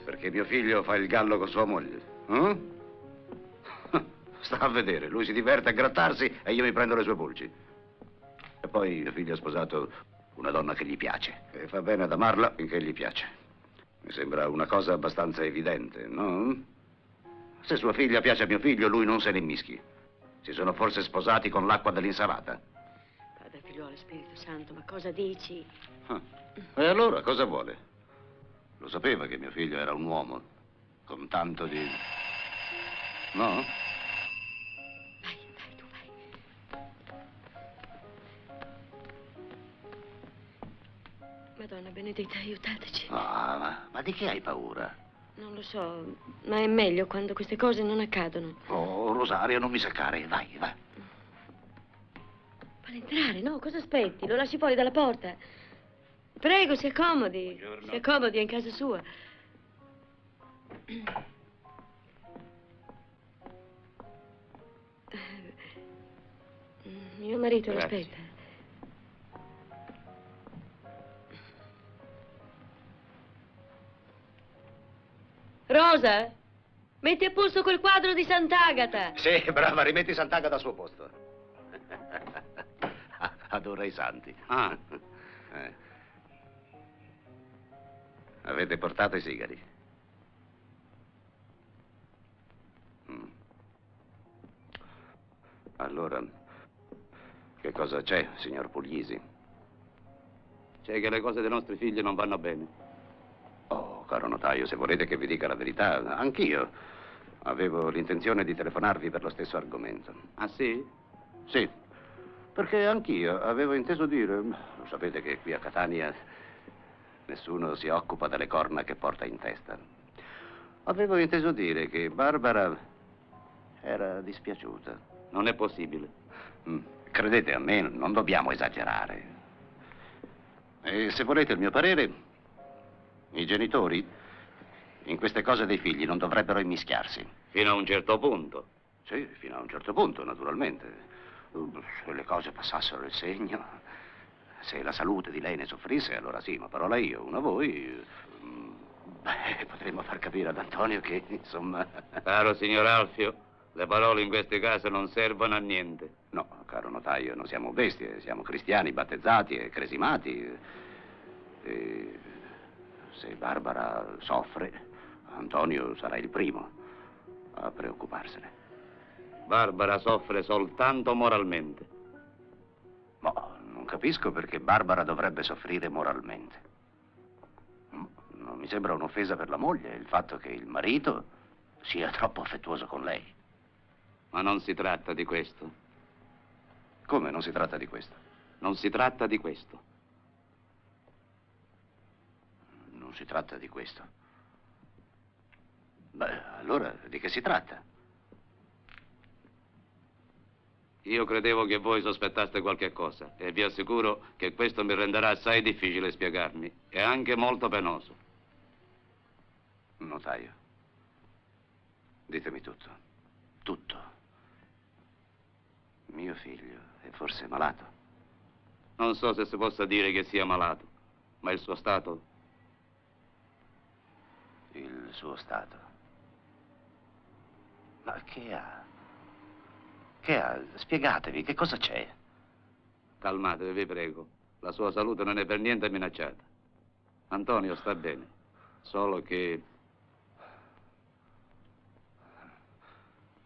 perché mio figlio fa il gallo con sua moglie? Eh? Sta a vedere, lui si diverte a grattarsi e io mi prendo le sue pulci. E poi mio figlio ha sposato una donna che gli piace e fa bene ad amarla finché gli piace. Mi sembra una cosa abbastanza evidente, no? Se sua figlia piace a mio figlio, lui non se ne immischi. Si sono forse sposati con l'acqua dell'insalata. Padre, figliuolo, Spirito Santo, ma cosa dici? E allora cosa vuole? Lo sapeva che mio figlio era un uomo con tanto di... No? Madonna benedetta, aiutateci. Ma di che hai paura? Non lo so, ma è meglio quando queste cose non accadono. Oh, Rosario, non mi seccare, vai, vai. Vuole entrare, no? Cosa aspetti? Lo lasci fuori dalla porta. Prego, si accomodi. Buongiorno. Si accomodi, è in casa sua. Mio marito Grazie. l'aspetta. Rosa, metti a posto quel quadro di Sant'Agata. Sì, brava, rimetti Sant'Agata al suo posto. Adora i santi. Avete portato i sigari? Allora, che cosa c'è, signor Puglisi? C'è che le cose dei nostri figli non vanno bene. Oh, caro notaio, se volete che vi dica la verità, anch'io avevo l'intenzione di telefonarvi per lo stesso argomento. Ah, sì? Sì, perché anch'io avevo inteso dire... Lo sapete che qui a Catania nessuno si occupa delle corna che porta in testa. Avevo inteso dire che Barbara era dispiaciuta. Non è possibile. Credete a me, non dobbiamo esagerare. E se volete il mio parere, i genitori in queste cose dei figli non dovrebbero immischiarsi. Fino a un certo punto. Sì, fino a un certo punto, naturalmente. Se le cose passassero il segno, se la salute di lei ne soffrisse, allora sì, ma parola io, una voi, potremmo far capire ad Antonio che, insomma... Caro signor Alfio, le parole in questi casi non servono a niente. No, caro notaio, non siamo bestie, siamo cristiani battezzati e cresimati. E se Barbara soffre, Antonio sarà il primo a preoccuparsene. Barbara soffre soltanto moralmente. Ma non capisco perché Barbara dovrebbe soffrire moralmente. Non mi sembra un'offesa per la moglie il fatto che il marito sia troppo affettuoso con lei. Ma non si tratta di questo. Come non si tratta di questo? Non si tratta di questo. Non si tratta di questo. Beh, allora di che si tratta? Io credevo che voi sospettaste qualche cosa e vi assicuro che questo mi renderà assai difficile spiegarmi e anche molto penoso. Notaio, ditemi tutto. Tutto. Mio figlio è forse malato? Non so se si possa dire che sia malato, ma il suo stato il suo stato. Ma che ha? Che ha? Spiegatevi, che cosa c'è? Calmatevi, vi prego. La sua salute non è per niente minacciata. Antonio sta bene, solo che...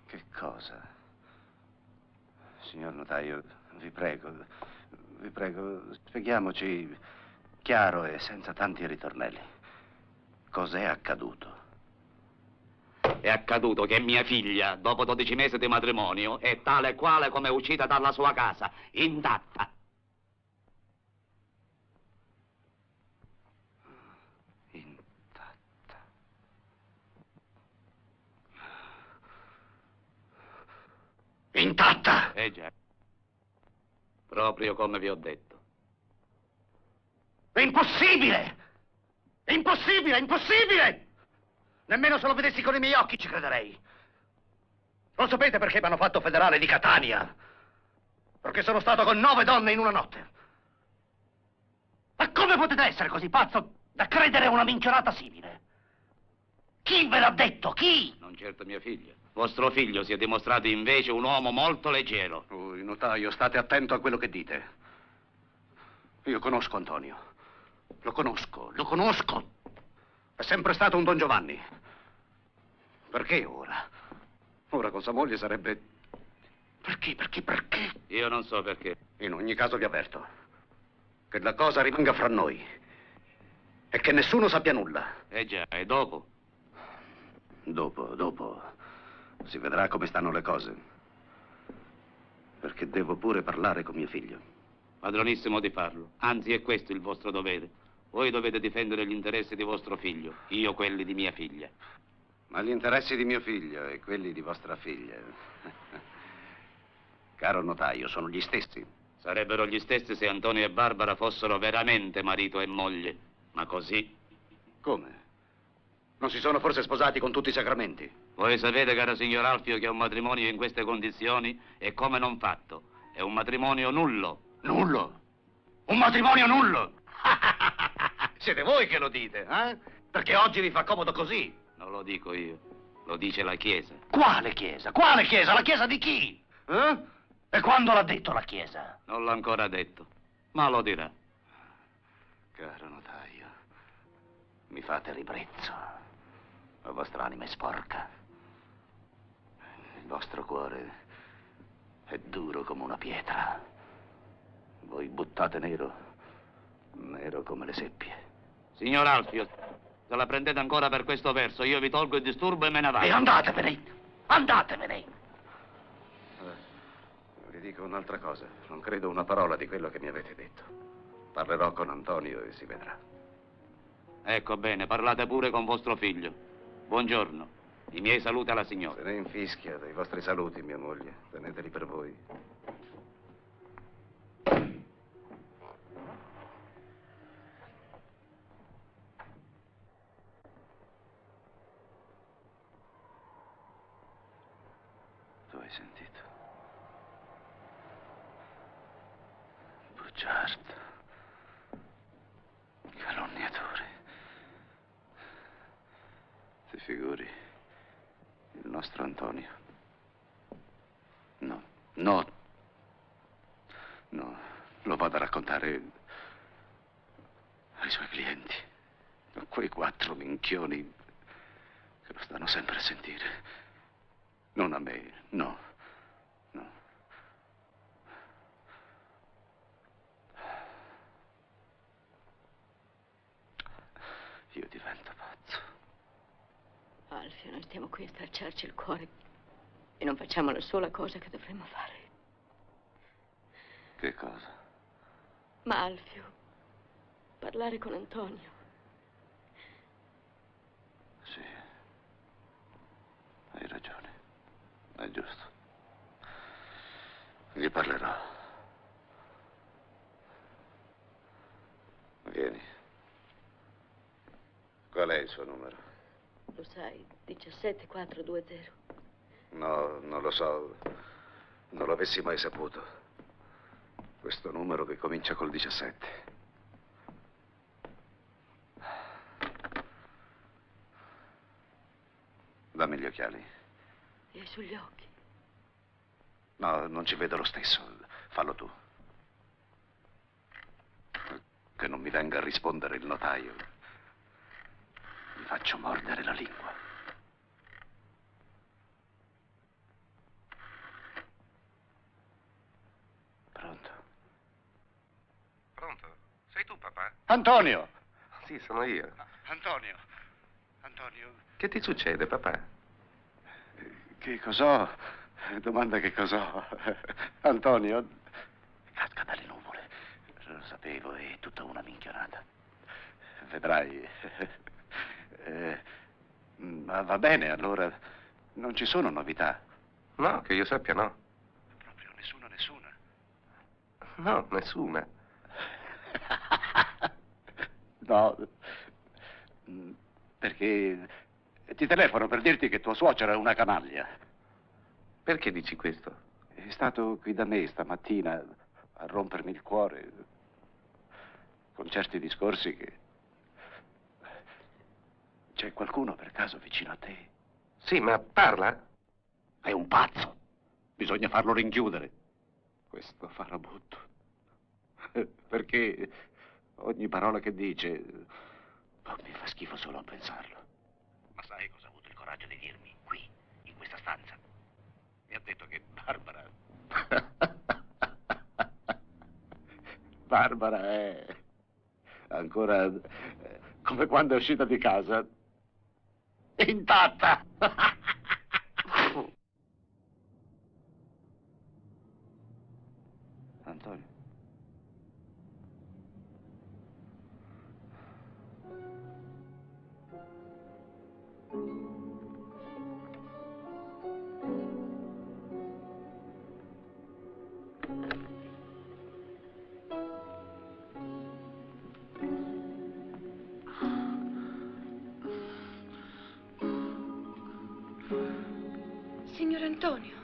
Che cosa? Signor notaio, vi prego, spieghiamoci chiaro e senza tanti ritornelli. Cos'è accaduto? È accaduto che mia figlia, dopo 12 mesi di matrimonio, è tale e quale come è uscita dalla sua casa, intatta. Intatta? Già. Proprio come vi ho detto. È impossibile! È impossibile, è impossibile! Nemmeno se lo vedessi con i miei occhi ci crederei. Lo sapete perché mi hanno fatto federale di Catania? Perché sono stato con 9 donne in una notte. Ma come potete essere così pazzo da credere a una minchiorata simile? Chi ve l'ha detto? Chi? Non certo mia figlia. Vostro figlio si è dimostrato invece un uomo molto leggero. Notaio, state attento a quello che dite. Io conosco Antonio. Lo conosco. È sempre stato un Don Giovanni. Perché ora? Ora con sua moglie sarebbe... Perché? Io non so perché. In ogni caso vi avverto che la cosa rimanga fra noi e che nessuno sappia nulla. Già, e dopo? Dopo si vedrà come stanno le cose. Perché devo pure parlare con mio figlio. Padronissimo di farlo. Anzi, è questo il vostro dovere. Voi dovete difendere gli interessi di vostro figlio, io quelli di mia figlia. Ma gli interessi di mio figlio e quelli di vostra figlia... Caro notaio, sono gli stessi. Sarebbero gli stessi se Antonio e Barbara fossero veramente marito e moglie. Ma così... Come? Non si sono forse sposati con tutti i sacramenti? Voi sapete, caro signor Alfio, che un matrimonio in queste condizioni è come non fatto. È un matrimonio nullo. Nullo? Un matrimonio nullo? Siete voi che lo dite, eh? Perché oggi vi fa comodo così. Non lo dico io, lo dice la Chiesa. Quale Chiesa? Quale Chiesa? La Chiesa di chi? E quando l'ha detto la Chiesa? Non l'ha ancora detto, ma lo dirà. Caro notaio, mi fate ribrezzo. La vostra anima è sporca. Il vostro cuore è duro come una pietra. Voi buttate nero come le seppie. Signor Alfio, se la prendete ancora per questo verso, io vi tolgo il disturbo e me ne vado. E andatevene! Vi dico un'altra cosa. Non credo una parola di quello che mi avete detto. Parlerò con Antonio e si vedrà. Ecco bene, parlate pure con vostro figlio. Buongiorno. I miei saluti alla signora. Se ne infischia dei vostri saluti, mia moglie. Teneteli per voi. Tu hai sentito? Bugiardo. Calunniatore. Ti figuri? Il nostro Antonio. No, lo vado a raccontare ai suoi clienti, a quei 4 minchioni che lo stanno sempre a sentire. Non a me, no. Io divento pazzo. Alfio, noi stiamo qui a stracciarci il cuore e non facciamo la sola cosa che dovremmo fare. Che cosa? Ma Alfio, parlare con Antonio. Sì, hai ragione, è giusto. Gli parlerò. Vieni. Qual è il suo numero? Lo sai, 17420. No, non lo so. Non l'avessi mai saputo. Questo numero che comincia col 17. Dammi gli occhiali. E sugli occhi. No, non ci vedo lo stesso. Fallo tu. Che non mi venga a rispondere il notaio. Mi faccio mordere la lingua. Pronto? Pronto? Sei tu, papà? Antonio! Sì, sono io. Antonio! Antonio! Che ti succede, papà? Che cos'ho? Domanda che cos'ho. Antonio, casca dalle nuvole. Lo sapevo, è tutta una minchionata. Vedrai. Ma va bene, allora non ci sono novità. No, che io sappia no. Proprio nessuna. No, nessuna. No, perché ti telefono per dirti che tua suocera è una canaglia. Perché dici questo? È stato qui da me stamattina a rompermi il cuore con certi discorsi che... C'è qualcuno per caso vicino a te? Sì, ma parla? È un pazzo. Bisogna farlo rinchiudere. Questo farabutto. Perché ogni parola che dice mi fa schifo solo a pensarlo. Ma sai cosa ha avuto il coraggio di dirmi qui, in questa stanza? Mi ha detto che Barbara... Barbara è ancora come quando è uscita di casa. Intatta! Antonio. Signor Antonio.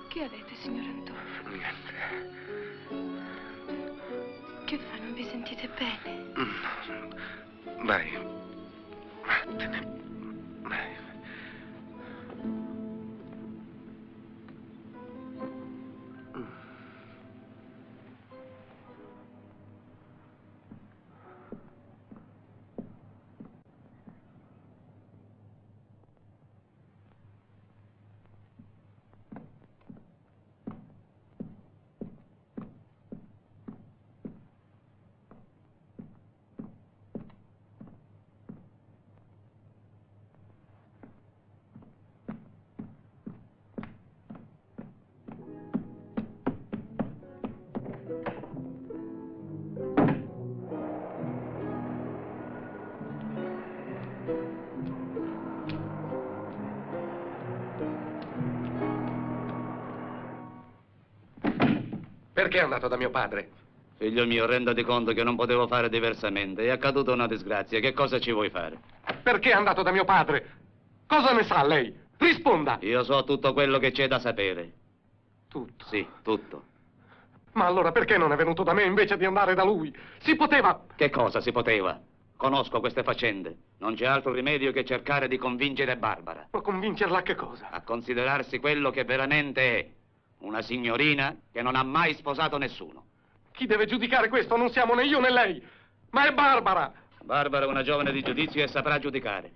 Che avete, signor Antonio? Niente. Che fa, non vi sentite bene? Vai. Vattene. Vai. Perché è andato da mio padre? Figlio mio, rendati conto che non potevo fare diversamente. È accaduta una disgrazia. Che cosa ci vuoi fare? Perché è andato da mio padre? Cosa ne sa lei? Risponda! Io so tutto quello che c'è da sapere. Tutto? Sì, tutto. Ma allora perché non è venuto da me invece di andare da lui? Si poteva... Che cosa si poteva? Conosco queste faccende. Non c'è altro rimedio che cercare di convincere Barbara. Ma convincerla a che cosa? A considerarsi quello che veramente è. Una signorina che non ha mai sposato nessuno. Chi deve giudicare questo? Non siamo né io né lei, ma è Barbara. Barbara è una giovane di giudizio e saprà giudicare.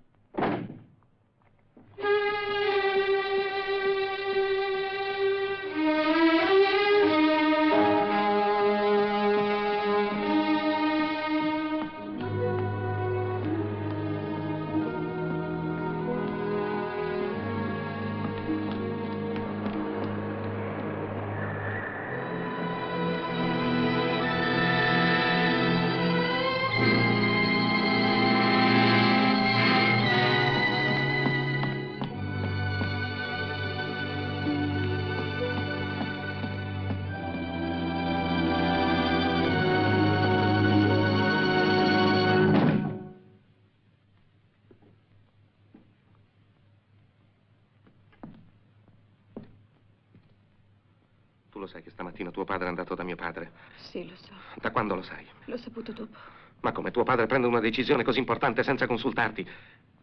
Tu lo sai che stamattina tuo padre è andato da mio padre? Sì, lo so. Da quando lo sai? L'ho saputo dopo. Ma come tuo padre prende una decisione così importante senza consultarti?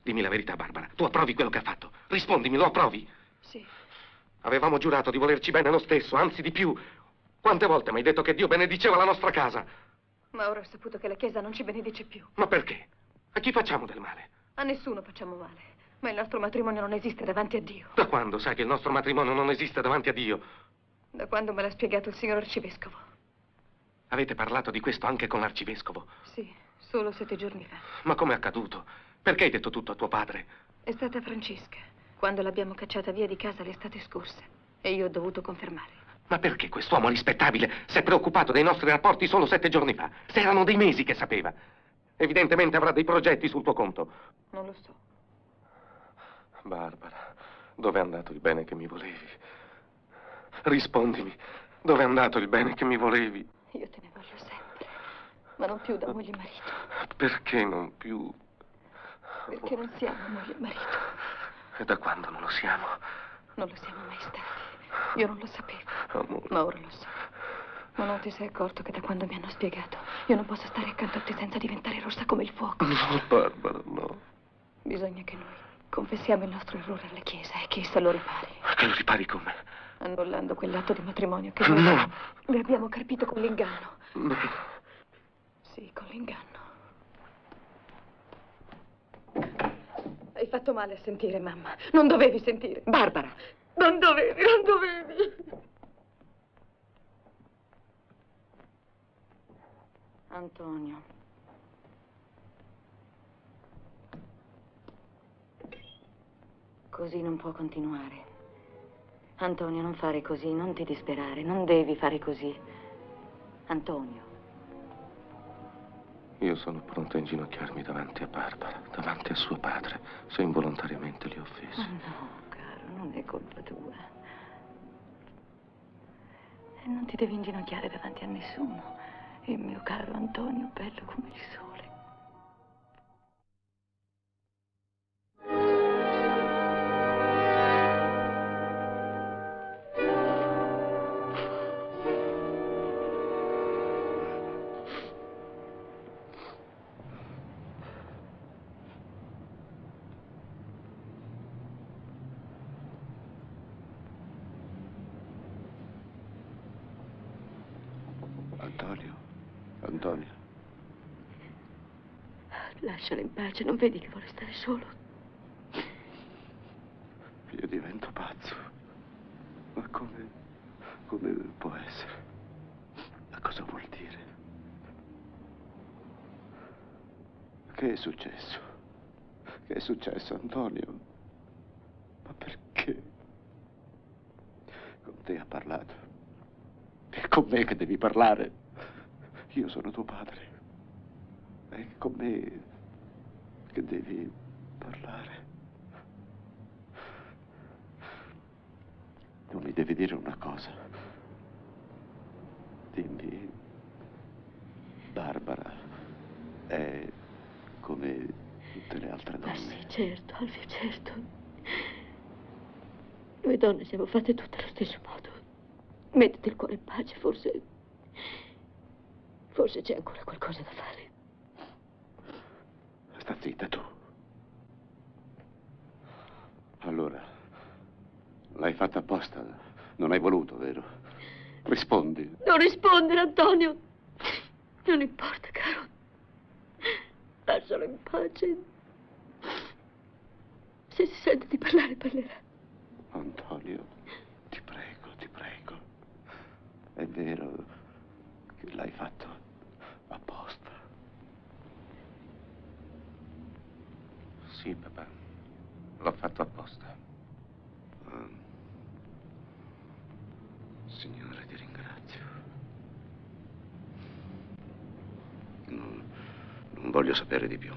Dimmi la verità, Barbara. Tu approvi quello che ha fatto? Rispondimi, lo approvi? Sì. Avevamo giurato di volerci bene lo stesso, anzi di più. Quante volte mi hai detto che Dio benediceva la nostra casa? Ma ora ho saputo che la Chiesa non ci benedice più. Ma perché? A chi facciamo del male? A nessuno facciamo male. Ma il nostro matrimonio non esiste davanti a Dio. Da quando sai che il nostro matrimonio non esiste davanti a Dio? Da quando me l'ha spiegato il signor arcivescovo. Avete parlato di questo anche con l'arcivescovo? Sì, solo 7 giorni fa. Ma com'è accaduto? Perché hai detto tutto a tuo padre? È stata Francesca, quando l'abbiamo cacciata via di casa l'estate scorsa. E io ho dovuto confermare. Ma perché quest'uomo rispettabile si è preoccupato dei nostri rapporti solo 7 giorni fa? Se erano dei mesi che sapeva. Evidentemente avrà dei progetti sul tuo conto. Non lo so. Barbara, dove è andato il bene che mi volevi? Rispondimi, dove è andato il bene che mi volevi? Io te ne voglio sempre, ma non più da moglie e marito. Perché non più? Perché non siamo moglie e marito. E da quando non lo siamo? Non lo siamo mai stati. Io non lo sapevo, Amore. ma ora lo so. Ma non ti sei accorto che da quando mi hanno spiegato io non posso stare accanto a te senza diventare rossa come il fuoco? No, Barbara, no. Bisogna che noi confessiamo il nostro errore alla Chiesa e che essa lo ripari. Che lo ripari come? Annullando quell'atto di matrimonio che No. noi le abbiamo carpito con l'inganno. No. Sì, con l'inganno. Hai fatto male a sentire, mamma. Non dovevi sentire. Barbara! Non dovevi. Antonio. Così non può continuare. Antonio, non fare così, non ti disperare, non devi fare così. Antonio. Io sono pronto a inginocchiarmi davanti a Barbara, davanti a suo padre, se involontariamente li ho offesi. Ma no, caro, non è colpa tua. E non ti devi inginocchiare davanti a nessuno. Il mio caro Antonio, bello come il sole. Antonio. Lasciala in pace, non vedi che vuole stare solo? Io divento pazzo. Ma come può essere? Ma cosa vuol dire? Che è successo? Che è successo, Antonio? Ma perché? Con te ha parlato. È con me che devi parlare. Io sono tuo padre. È con me che devi parlare. Tu mi devi dire una cosa. Dimmi, Barbara è come tutte le altre donne. Ma sì, certo, Alfio, certo. Noi donne siamo fatte tutte allo stesso modo. Mettiti il cuore in pace, forse c'è ancora qualcosa da fare. Sta zitta tu. Allora, l'hai fatta apposta. Non hai voluto, vero? Rispondi. Non rispondere, Antonio. Non importa, caro. Lascialo in pace. Se si sente di parlare, parlerà. Antonio, ti prego. È vero che l'hai fatto apposta. Sì, papà. L'ho fatto apposta. Signore, ti ringrazio. Non voglio sapere di più.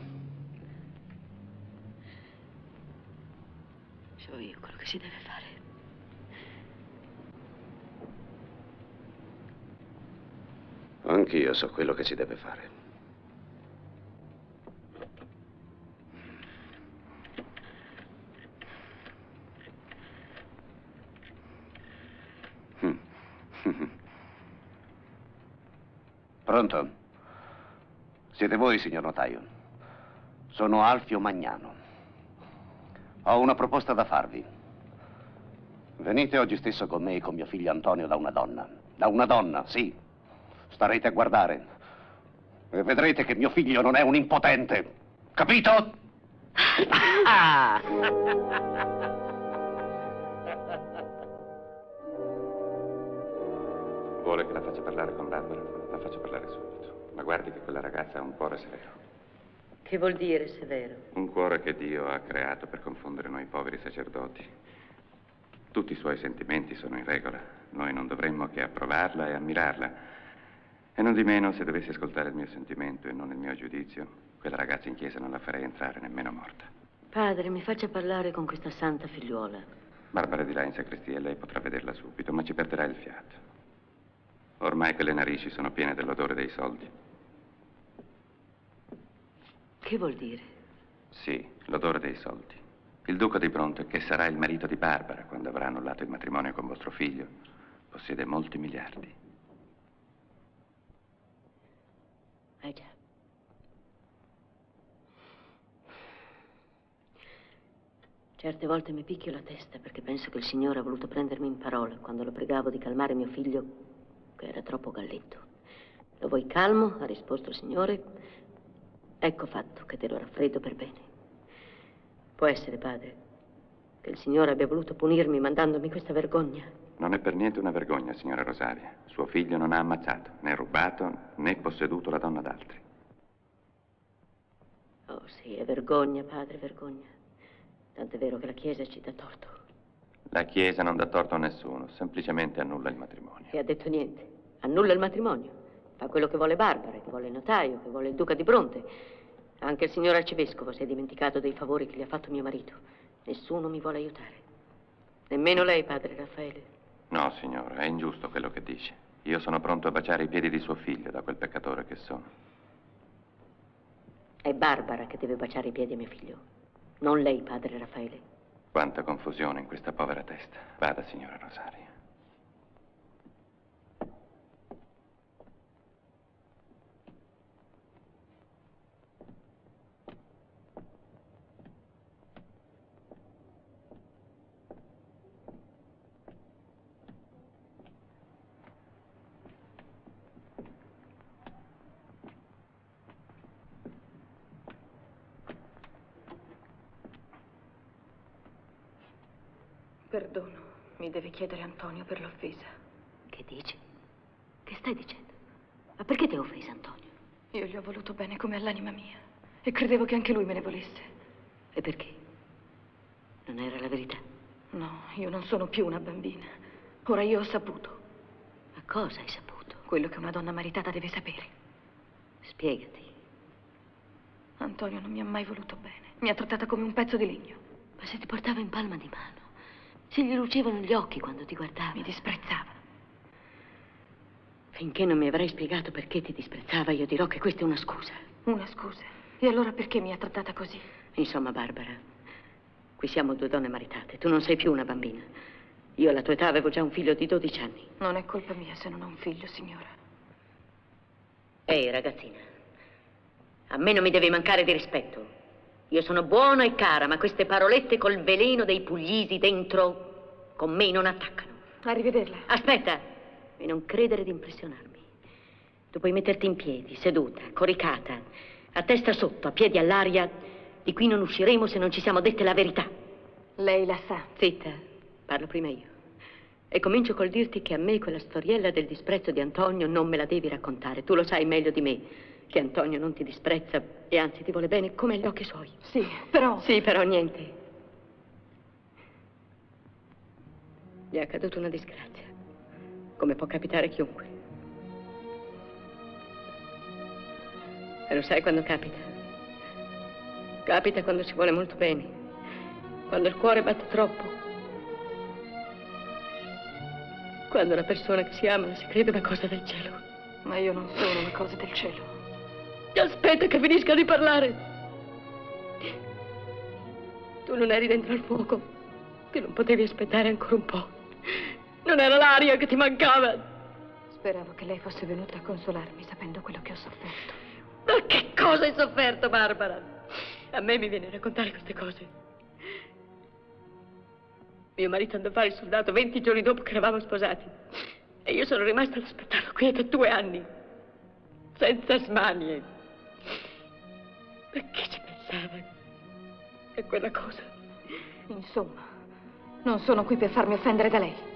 So io quello che si deve fare. Anch'io so quello che si deve fare. Pronto? Siete voi, signor notaio? Sono Alfio Magnano. Ho una proposta da farvi. Venite oggi stesso con me e con mio figlio Antonio da una donna. Da una donna, sì. Starete a guardare e vedrete che mio figlio non è un impotente. Capito? Vuole che la faccia parlare con Barbara? La faccio parlare subito. Ma guardi che quella ragazza ha un cuore severo. Che vuol dire severo? Un cuore che Dio ha creato per confondere noi poveri sacerdoti. Tutti i suoi sentimenti sono in regola. Noi non dovremmo che approvarla e ammirarla. E non di meno, se dovessi ascoltare il mio sentimento e non il mio giudizio, quella ragazza in chiesa non la farei entrare nemmeno morta. Padre, mi faccia parlare con questa santa figliuola. Barbara è di là in sacrestia e lei potrà vederla subito, ma ci perderà il fiato. Ormai quelle narici sono piene dell'odore dei soldi. Che vuol dire? Sì, l'odore dei soldi. Il duca di Bronte, che sarà il marito di Barbara quando avrà annullato il matrimonio con vostro figlio, possiede molti miliardi. Già. Certe volte mi picchio la testa perché penso che il Signore ha voluto prendermi in parola quando lo pregavo di calmare mio figlio, che era troppo galletto. Lo vuoi calmo? Ha risposto il Signore. Ecco fatto che te lo raffreddo per bene. Può essere, padre, che il Signore abbia voluto punirmi mandandomi questa vergogna. Non è per niente una vergogna, signora Rosaria. Suo figlio non ha ammazzato, né rubato, né posseduto la donna d'altri. Oh sì, è vergogna, padre, vergogna. Tant'è vero che la Chiesa ci dà torto. La Chiesa non dà torto a nessuno, semplicemente annulla il matrimonio. E ha detto niente. Annulla il matrimonio. Fa quello che vuole Barbara, che vuole il notaio, che vuole il duca di Bronte. Anche il signor arcivescovo si è dimenticato dei favori che gli ha fatto mio marito. Nessuno mi vuole aiutare. Nemmeno lei, padre Raffaele. No, signora, è ingiusto quello che dice. Io sono pronto a baciare i piedi di suo figlio da quel peccatore che sono. È Barbara che deve baciare i piedi a mio figlio, non lei, padre Raffaele. Quanta confusione in questa povera testa. Vada, signora Rosaria. Perdono, mi deve chiedere Antonio per l'offesa. Che dici? Che stai dicendo? Ma perché ti ha offesa, Antonio? Io gli ho voluto bene come all'anima mia e credevo che anche lui me ne volesse. E perché? Non era la verità? No, io non sono più una bambina. Ora io ho saputo. Ma cosa hai saputo? Quello che una donna maritata deve sapere. Spiegati. Antonio non mi ha mai voluto bene. Mi ha trattata come un pezzo di legno. Ma se ti portava in palma di mano, se gli lucevano gli occhi quando ti guardava. Mi disprezzava. Finché non mi avrai spiegato perché ti disprezzava, io dirò che questa è una scusa. Una scusa? E allora perché mi ha trattata così? Insomma, Barbara, qui siamo due donne maritate. Tu non sei più una bambina. Io alla tua età avevo già un figlio di 12 anni. Non è colpa mia se non ho un figlio, signora. Ehi, ragazzina, a me non mi devi mancare di rispetto. Io sono buona e cara, ma queste parolette col veleno dei puglisi dentro con me non attaccano. Arrivederla. Aspetta, e non credere di impressionarmi. Tu puoi metterti in piedi, seduta, coricata, a testa sotto, a piedi all'aria. Di qui non usciremo se non ci siamo dette la verità. Lei la sa. Zitta, parlo prima io. E comincio col dirti che a me quella storiella del disprezzo di Antonio non me la devi raccontare. Tu lo sai meglio di me, che Antonio non ti disprezza e anzi ti vuole bene come agli occhi suoi. Sì, però... Sì, però niente. Gli è accaduta una disgrazia, come può capitare a chiunque. E lo sai quando capita? Capita quando si vuole molto bene, quando il cuore batte troppo, quando la persona che si ama si crede una cosa del cielo. Ma io non sono una cosa del cielo. Aspetta che finisca di parlare. Tu non eri dentro al fuoco, che non potevi aspettare ancora un po'. Non era l'aria che ti mancava. Speravo che lei fosse venuta a consolarmi sapendo quello che ho sofferto. Ma che cosa hai sofferto, Barbara? A me mi viene a raccontare queste cose. Mio marito andò a fare il soldato 20 giorni dopo che eravamo sposati. E io sono rimasta ad aspettarlo qui da 2 anni. Senza smanie. Ma chi ci pensava a quella cosa? Insomma, non sono qui per farmi offendere da lei.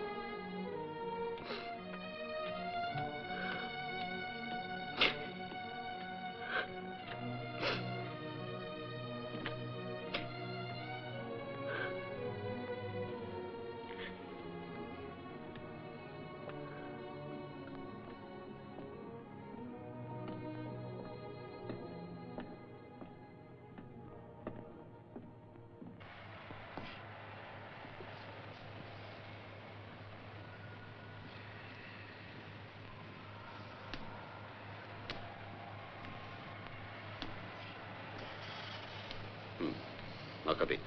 Ho capito.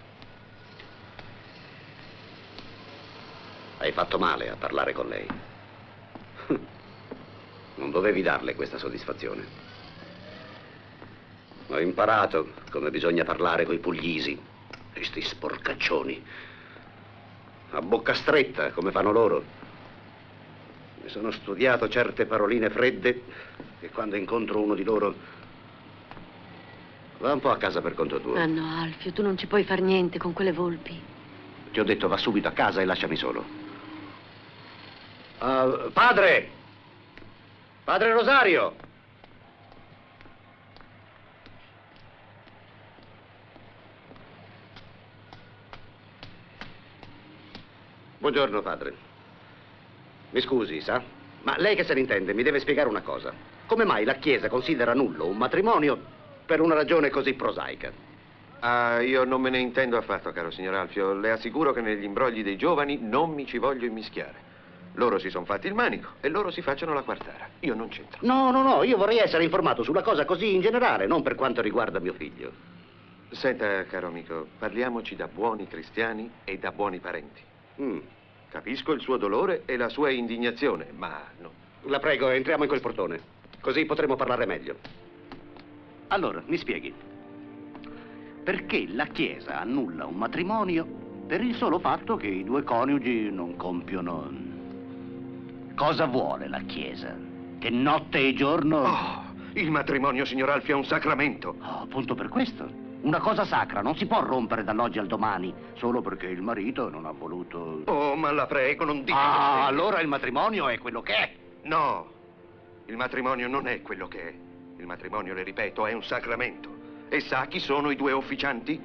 Hai fatto male a parlare con lei. Non dovevi darle questa soddisfazione. Ho imparato come bisogna parlare coi pugliesi, questi sporcaccioni. A bocca stretta, come fanno loro. Mi sono studiato certe paroline fredde e quando incontro uno di loro... Va un po' a casa per conto tuo. Ah no, Alfio, tu non ci puoi far niente con quelle volpi. Ti ho detto va subito a casa e lasciami solo. Padre! Padre Rosario! Buongiorno, padre. Mi scusi, sa? Ma lei che se ne intende mi deve spiegare una cosa. Come mai la Chiesa considera nullo un matrimonio per una ragione così prosaica? Ah, io non me ne intendo affatto, caro signor Alfio. Le assicuro che negli imbrogli dei giovani non mi ci voglio immischiare. Loro si sono fatti il manico e loro si facciano la quartara. Io non c'entro. No, io vorrei essere informato sulla cosa così in generale, non per quanto riguarda mio figlio. Senta, caro amico, parliamoci da buoni cristiani e da buoni parenti. Capisco il suo dolore e la sua indignazione, ma no. La prego, entriamo in quel portone, così potremo parlare meglio. Allora, mi spieghi, perché la Chiesa annulla un matrimonio per il solo fatto che i 2 coniugi non compiono... Cosa vuole la Chiesa? Che notte e giorno... Oh, il matrimonio, signor Alfio, è un sacramento. Oh, appunto per questo. Una cosa sacra non si può rompere dall'oggi al domani, solo perché il marito non ha voluto... Oh, ma la prego, non dica... Ah, allora il matrimonio è quello che è. No, il matrimonio non è quello che è. Il matrimonio, le ripeto, è un sacramento. E sa chi sono i 2 officianti?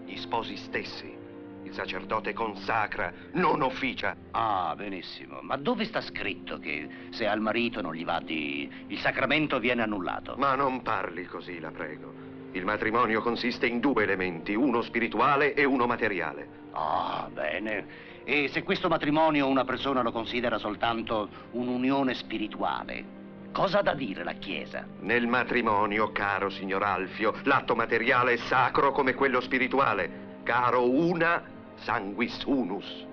Gli sposi stessi. Il sacerdote consacra, non officia. Ah, benissimo. Ma dove sta scritto che se al marito non gli va il sacramento viene annullato? Ma non parli così, la prego. Il matrimonio consiste in 2 elementi, uno spirituale e uno materiale. Ah, bene. E se questo matrimonio una persona lo considera soltanto un'unione spirituale, cosa ha da dire la Chiesa? Nel matrimonio, caro signor Alfio, l'atto materiale è sacro come quello spirituale. Caro una sanguis unus.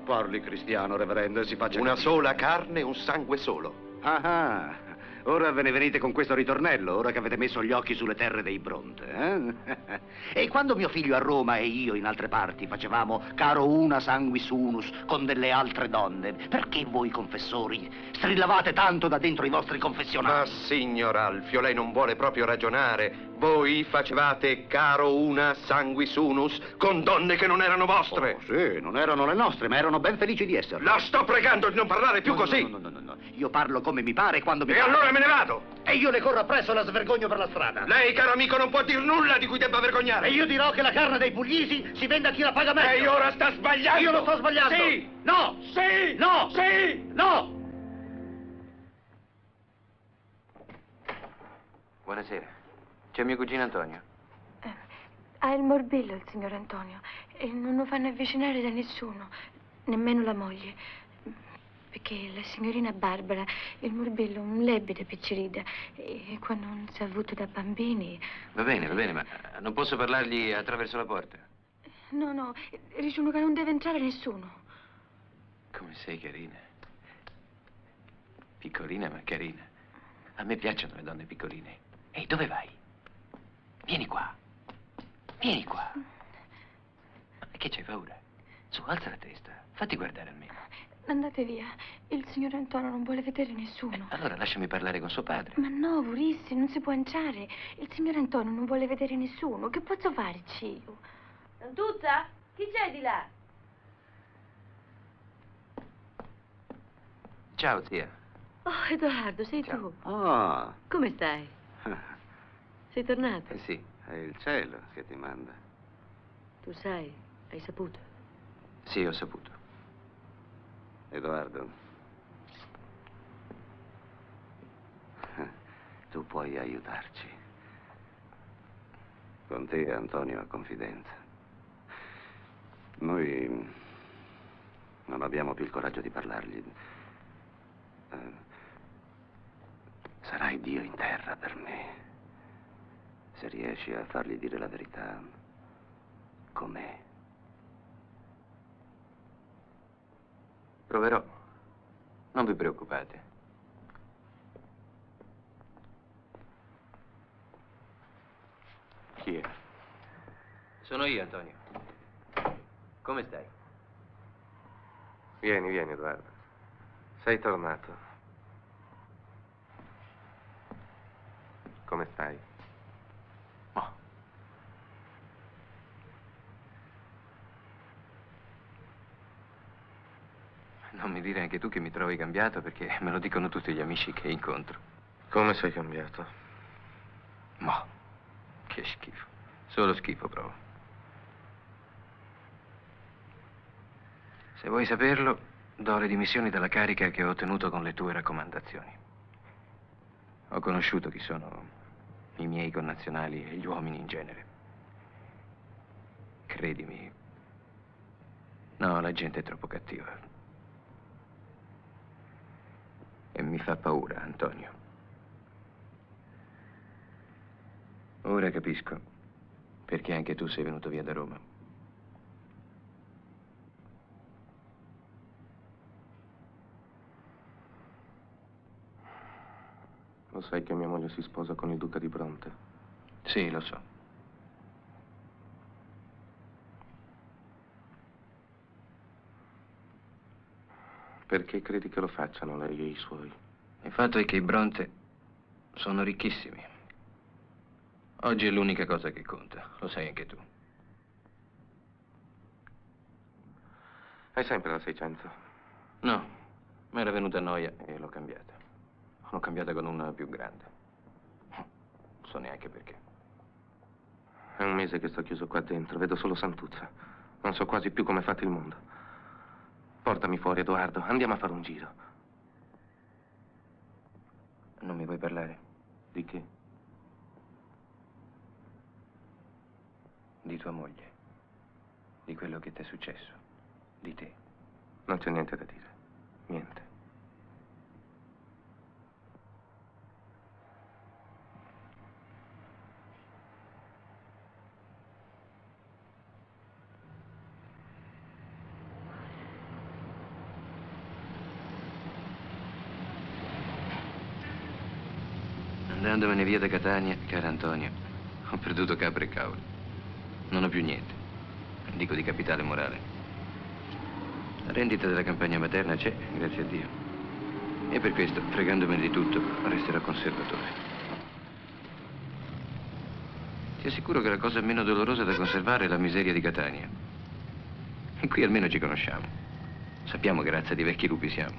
Parli cristiano, reverendo, e si faccia... Una sola carne, un sangue solo. Ah, ora ve ne venite con questo ritornello, ora che avete messo gli occhi sulle terre dei Bronte, eh? E quando mio figlio a Roma e io in altre parti facevamo caro una sanguis unus con delle altre donne, perché voi confessori strillavate tanto da dentro i vostri confessionali? Ma signor Alfio, lei non vuole proprio ragionare. Voi facevate caro una sanguis unus con donne che non erano vostre. Oh, sì, non erano le nostre, ma erano ben felici di esserlo. La sto pregando di non parlare più così. No. Io parlo come mi pare quando mi E pare. allora me ne vado. E io le corro appresso e la svergogno per la strada. Lei, caro amico, non può dir nulla di cui debba vergognare. E io dirò che la carne dei pugliesi si vende a chi la paga meglio. Lei ora sta sbagliando. Io lo sto sbagliando. Sì. No. Sì. No. Sì. No. Buonasera. C'è mio cugino Antonio. Ha il morbillo il signor Antonio e non lo fanno avvicinare da nessuno, nemmeno la moglie. Perché la signorina Barbara, il morbillo, un lebite piccerida, e quando non si è avuto da bambini... Va bene, ma non posso parlargli attraverso la porta. No, dicono che non deve entrare nessuno. Come sei carina. Piccolina ma carina. A me piacciono le donne piccoline. Ehi, dove vai? Vieni qua. Vieni qua. Ma che c'hai paura? Su, alza la testa. Fatti guardare almeno. Andate via. Il signor Antonio non vuole vedere nessuno. Allora lasciami parlare con suo padre. Ma no, Vurissi, non si può entrare. Il signor Antonio non vuole vedere nessuno. Che posso farci io? Santuzza? Chi c'è di là? Ciao, zia. Oh, Edoardo, sei tu. Oh, Come stai? Sei tornato? sì, è il cielo che ti manda. Tu sai, hai saputo. Sì, ho saputo. Edoardo, tu puoi aiutarci. Con te Antonio ha confidenza. Noi non abbiamo più il coraggio di parlargli. Sarai Dio in terra per me. Se riesci a fargli dire la verità, com'è. Proverò. Non vi preoccupate. Chi è? Sono io, Antonio. Come stai? Vieni, vieni, Edoardo. Sei tornato. Come stai? Non mi dire anche tu che mi trovi cambiato, perché me lo dicono tutti gli amici che incontro. Come sei cambiato? Ma che schifo. Solo schifo, provo. Se vuoi saperlo, do le dimissioni dalla carica che ho ottenuto con le tue raccomandazioni. Ho conosciuto chi sono i miei connazionali e gli uomini in genere. Credimi. No, la gente è troppo cattiva. E mi fa paura, Antonio. Ora capisco perché anche tu sei venuto via da Roma. Lo sai che mia moglie si sposa con il duca di Bronte? Sì, lo so. Perché credi che lo facciano lei e i suoi? Il fatto è che i Bronte sono ricchissimi. Oggi è l'unica cosa che conta, lo sai anche tu. Hai sempre la 600? No, mi era venuta noia e l'ho cambiata. L'ho cambiata con una più grande. Non so neanche perché. È un mese che sto chiuso qua dentro, vedo solo Santuzza. Non so quasi più come è fatto il mondo. Portami fuori, Edoardo, andiamo a fare un giro. Non mi vuoi parlare? Di che? Di tua moglie. Di quello che ti è successo. Di te. Non c'è niente da dire. Niente. Andandomene via da Catania, caro Antonio, ho perduto capre e cavoli. Non ho più niente. Dico di capitale morale. La rendita della campagna materna c'è, grazie a Dio. E per questo, fregandomene di tutto, resterò conservatore. Ti assicuro che la cosa meno dolorosa da conservare è la miseria di Catania. E qui almeno ci conosciamo. Sappiamo che razza di vecchi lupi siamo.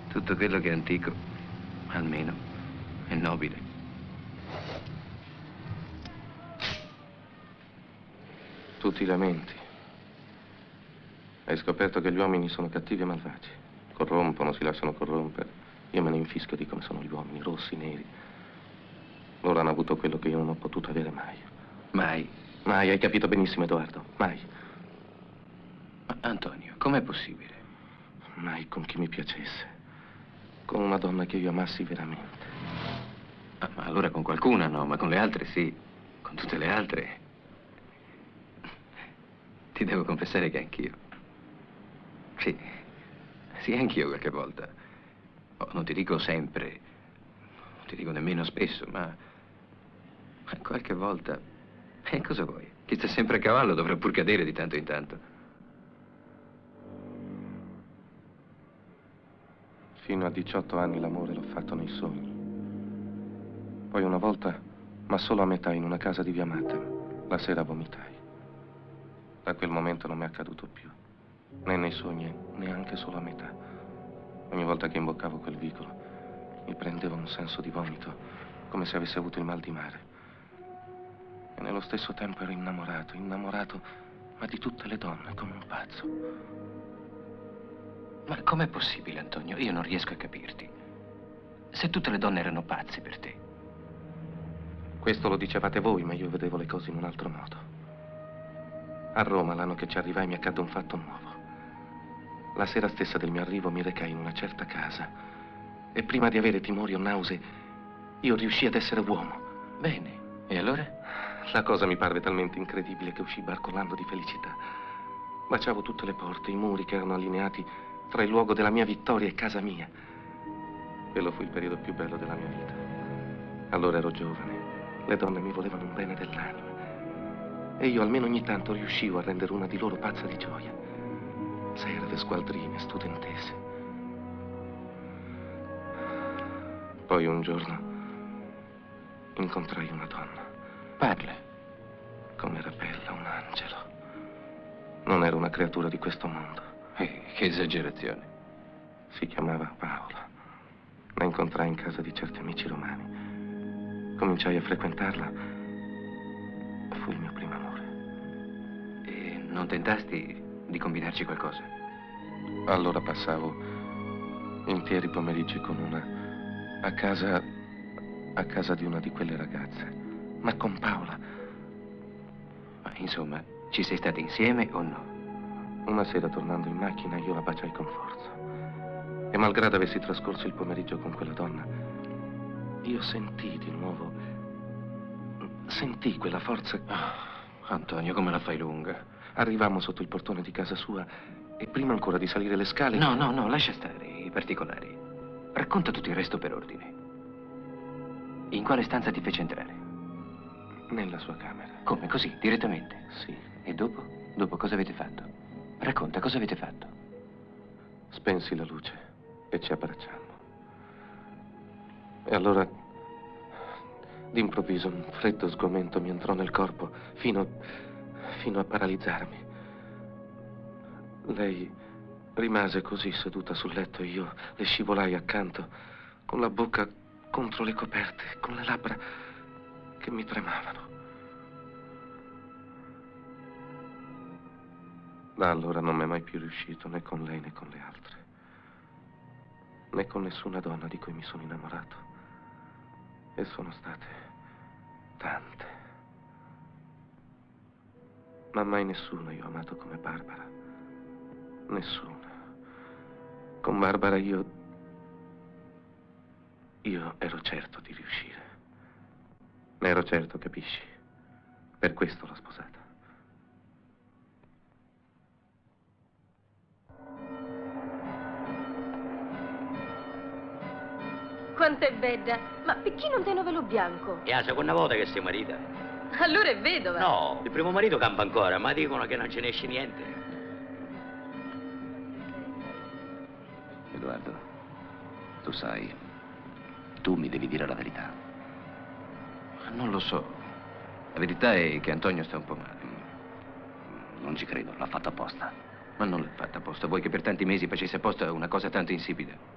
Tutto quello che è antico, almeno, è nobile. Tu ti lamenti. Hai scoperto che gli uomini sono cattivi e malvagi. Corrompono, si lasciano corrompere. Io me ne infischio di come sono gli uomini, rossi, neri. Loro hanno avuto quello che io non ho potuto avere mai. Mai? Mai, hai capito benissimo, Edoardo. Mai. Ma Antonio, com'è possibile? Mai con chi mi piacesse. Con una donna che io amassi veramente. Ma allora con qualcuna no, ma con le altre sì. Con tutte le altre. Ti devo confessare che anch'io. Sì, anch'io qualche volta. Oh, non ti dico sempre. ti dico nemmeno spesso, ma qualche volta... cosa vuoi? Chi sta sempre a cavallo dovrà pur cadere di tanto in tanto. Fino a 18 anni l'amore l'ho fatto nei sogni. Poi una volta, ma solo a metà, in una casa di via Matteo, la sera vomitai. Da quel momento non mi è accaduto più, né nei sogni, neanche solo a metà. Ogni volta che imboccavo quel vicolo, mi prendeva un senso di vomito, come se avessi avuto il mal di mare. E nello stesso tempo ero innamorato, ma di tutte le donne, come un pazzo. Ma com'è possibile, Antonio? Io non riesco a capirti. Se tutte le donne erano pazze per te. Questo lo dicevate voi, ma io vedevo le cose in un altro modo. A Roma, l'anno che ci arrivai, mi accadde un fatto nuovo. La sera stessa del mio arrivo mi recai in una certa casa e prima di avere timori o nausee, io riuscii ad essere uomo. Bene, e allora? La cosa mi parve talmente incredibile che uscii barcollando di felicità. Baciavo tutte le porte, i muri che erano allineati tra il luogo della mia vittoria e casa mia. Quello fu il periodo più bello della mia vita. Allora ero giovane, le donne mi volevano un bene dell'anima e io almeno ogni tanto riuscivo a rendere una di loro pazza di gioia. Serve, squadrine, studentesse. Poi un giorno incontrai una donna. Parla. Com'era bella, un angelo. Non era una creatura di questo mondo. Che esagerazione. Si chiamava Paola. La incontrai in casa di certi amici romani. Cominciai a frequentarla. Fu il mio primo amore. E non tentasti di combinarci qualcosa? Allora passavo interi pomeriggi con una a casa di una di quelle ragazze. Ma con Paola. Ma insomma, ci sei stati insieme o no? Una sera, tornando in macchina, io la baciai con forza. E malgrado avessi trascorso il pomeriggio con quella donna, io sentii di nuovo... Sentii quella forza... Antonio, come la fai lunga? Arrivammo sotto il portone di casa sua e prima ancora di salire le scale... No, lascia stare i particolari. Racconta tutto il resto per ordine. In quale stanza ti fece entrare? Nella sua camera. Come, così, direttamente? Sì. E dopo? Dopo cosa avete fatto? Racconta, cosa avete fatto? Spensi la luce e ci abbracciammo. E allora, d'improvviso, un freddo sgomento mi entrò nel corpo fino a paralizzarmi. Lei rimase così seduta sul letto e io le scivolai accanto, con la bocca contro le coperte, con le labbra che mi tremavano. Da allora non mi è mai più riuscito, né con lei né con le altre, né con nessuna donna di cui mi sono innamorato. E sono state tante. Ma mai nessuno io ho amato come Barbara. Nessuna. Con Barbara io ero certo di riuscire. Ne ero certo, capisci? Per questo l'ho sposata. Quanto è bella! Ma perché non tiene velo bianco? È la seconda volta che sei marita. Allora è vedova. No, il primo marito campa ancora, ma dicono che non ce ne esce niente. Edoardo, tu sai, tu mi devi dire la verità. Non lo so. La verità è che Antonio sta un po' male. Non ci credo, l'ha fatto apposta. Ma non l'ha fatta apposta. Vuoi che per tanti mesi facesse apposta una cosa tanto insipida?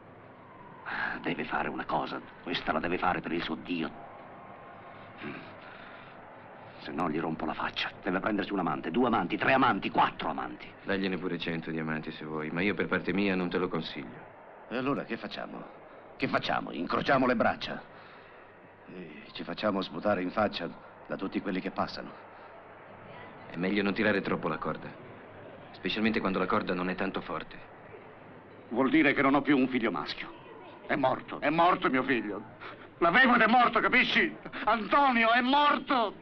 Deve fare una cosa, questa la deve fare per il suo Dio. Se no gli rompo la faccia. Deve prendersi un amante, 2 amanti, 3 amanti, 4 amanti. Dagliene pure 100 di amanti se vuoi, ma io per parte mia non te lo consiglio. E allora che facciamo? Che facciamo? Incrociamo le braccia e ci facciamo sputare in faccia da tutti quelli che passano. È meglio non tirare troppo la corda, specialmente quando la corda non è tanto forte. Vuol dire che non ho più un figlio maschio. È morto mio figlio. L'avevo ed è morto, capisci? Antonio è morto!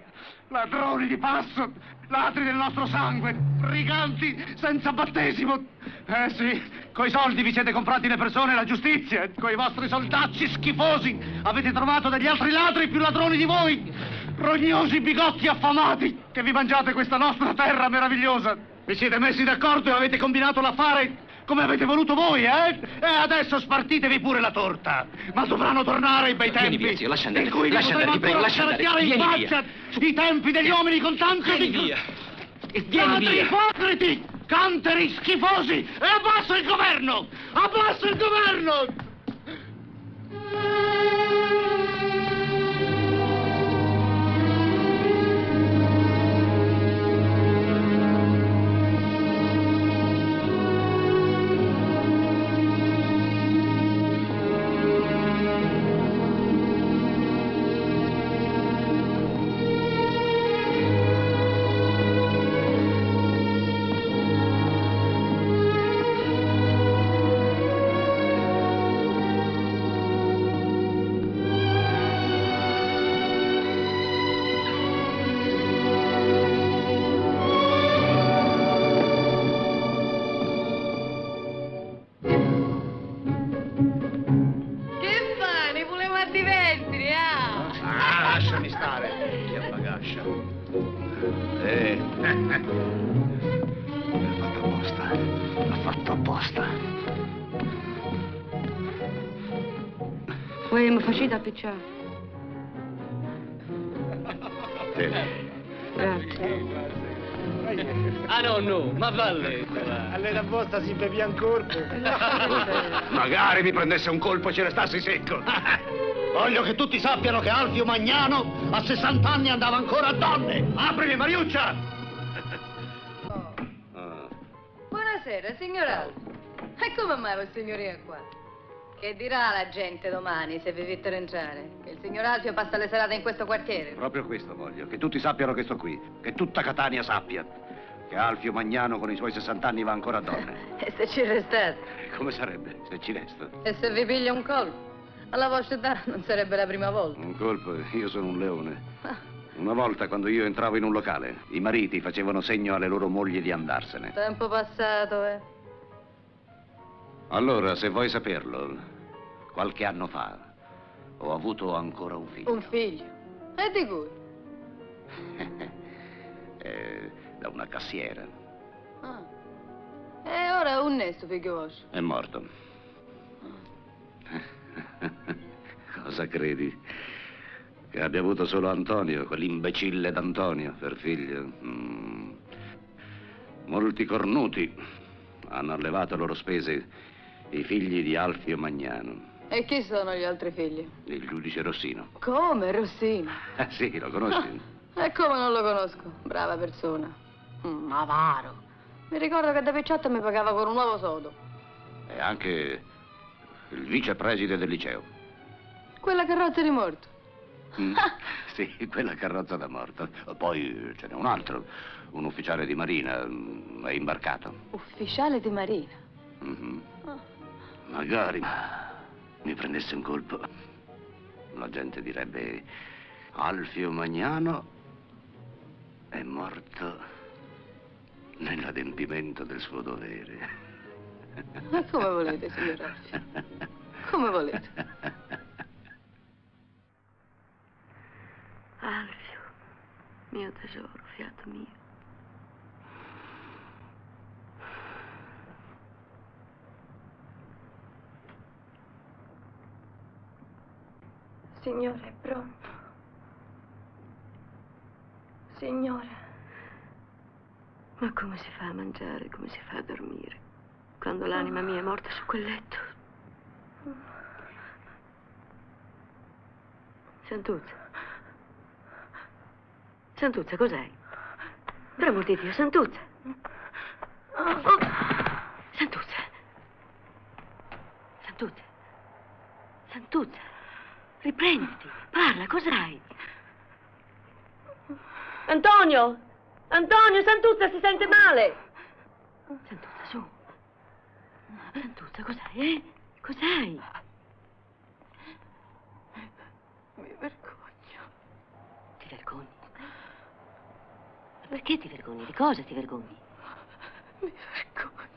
Ladroni di passo, ladri del nostro sangue, briganti senza battesimo. Sì, coi soldi vi siete comprati le persone e la giustizia. Coi vostri soldacci schifosi avete trovato degli altri ladri più ladroni di voi. Rognosi bigotti affamati che vi mangiate questa nostra terra meravigliosa. Vi siete messi d'accordo e avete combinato l'affare come avete voluto voi, eh? E adesso spartitevi pure la torta. Ma dovranno tornare i bei tempi. Vieni via, zio, lascia andare. In cui Lascia andare, ti prego, lascia andare. in Vieni faccia i tempi degli uomini con tanto Vieni di... via. Vieni Ladri via. ipocriti! Canteri schifosi! E abbasso il governo! Abbasso il governo! Lasciami stare, chi appagascia. L'ha fatto apposta, l'ha fatto apposta. Voi mi facete appicciare. Grazie. Ah no, ma valle. Allora vostra si bevi un colpo. Magari mi prendesse un colpo e ce ne stassi secco. Voglio che tutti sappiano che Alfio Magnano a 60 anni andava ancora a donne. Aprimi, Mariuccia! Buonasera, signora. E come mai quel signorino è qua? Che dirà la gente domani se vi vettero entrare? Che il signor Alfio passa le serate in questo quartiere? Proprio questo voglio, che tutti sappiano che sto qui, che tutta Catania sappia che Alfio Magnano con i suoi 60 anni va ancora a donne. E se ci restate? Come sarebbe se ci resto? E se vi piglia un colpo? Alla vostra età non sarebbe la prima volta. Un colpo, io sono un leone. Una volta, quando io entravo in un locale, i mariti facevano segno alle loro mogli di andarsene. Tempo passato, eh? Allora, se vuoi saperlo, qualche anno fa ho avuto ancora un figlio. Un figlio? E di cui? Da una cassiera. Ah. E ora un nesto figlio vostro? È morto. Cosa credi? Che abbia avuto solo Antonio, quell'imbecille d'Antonio, per figlio? Molti cornuti hanno allevato a loro spese i figli di Alfio Magnano. E chi sono gli altri figli? Il giudice Rossino. Come, Rossino? Sì, lo conosci? E come non lo conosco? Brava persona. Avaro. Mi ricordo che da picciotta mi pagava con un uovo sodo. E anche il vicepreside del liceo. Quella carrozza di morto. Sì, quella carrozza da morto. Poi ce n'è un altro, un ufficiale di marina, è imbarcato. Ufficiale di marina? Magari mi prendesse un colpo. La gente direbbe: Alfio Magnano è morto nell'adempimento del suo dovere. Ma come volete, signor Alfio? Come volete? Alfio, mio tesoro, fiato mio. Signore, è pronto. Signora. Ma come si fa a mangiare, come si fa a dormire, quando l'anima mia è morta su quel letto? Santuzza. Santuzza, cos'hai? Per amor di Dio, Santuzza. Santuzza. Santuzza. Santuzza. Riprenditi, parla, cos'hai? Antonio! Antonio, Santuzza si sente male! Santuzza, su. Santuzza, cos'hai, eh? Cos'hai? Mi vergogno. Ti vergogni? Ma perché ti vergogni? Di cosa ti vergogni? Mi vergogno.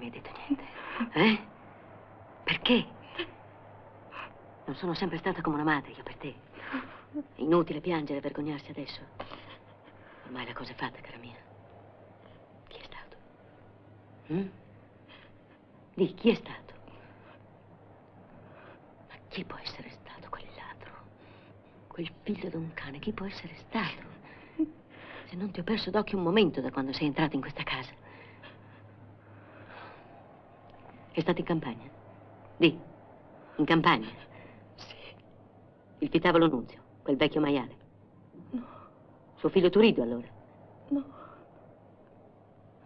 mi hai detto niente? Eh? Perché? Non sono sempre stata come una madre io per te. È inutile piangere e vergognarsi adesso. Ormai la cosa è fatta, cara mia. Chi è stato? Di chi è stato? Ma chi può essere stato quel ladro? Quel figlio di un cane, chi può essere stato? Se non ti ho perso d'occhio un momento da quando sei entrato in questa casa. È stato in campagna? Di, in campagna? Sì. Il Pitavolo Nunzio, quel vecchio maiale? No. Suo figlio Turido, allora? No.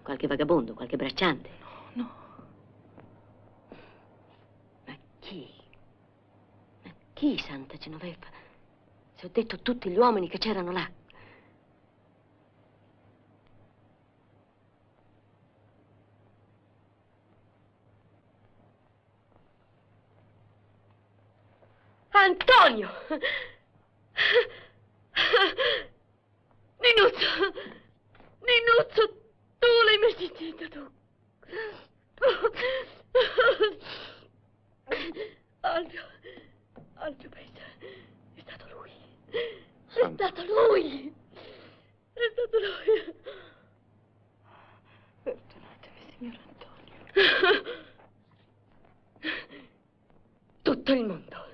Qualche vagabondo, qualche bracciante? No. Ma chi? Ma chi, Santa Genoveva? Se ho detto tutti gli uomini che c'erano là. Antonio! Ninuzzo! Ninuzzo, tu l'hai mestita, tu! Alfio, pensa, è stato lui! È stato lui! È stato lui! Perdonatemi, signor Antonio. Tutto il mondo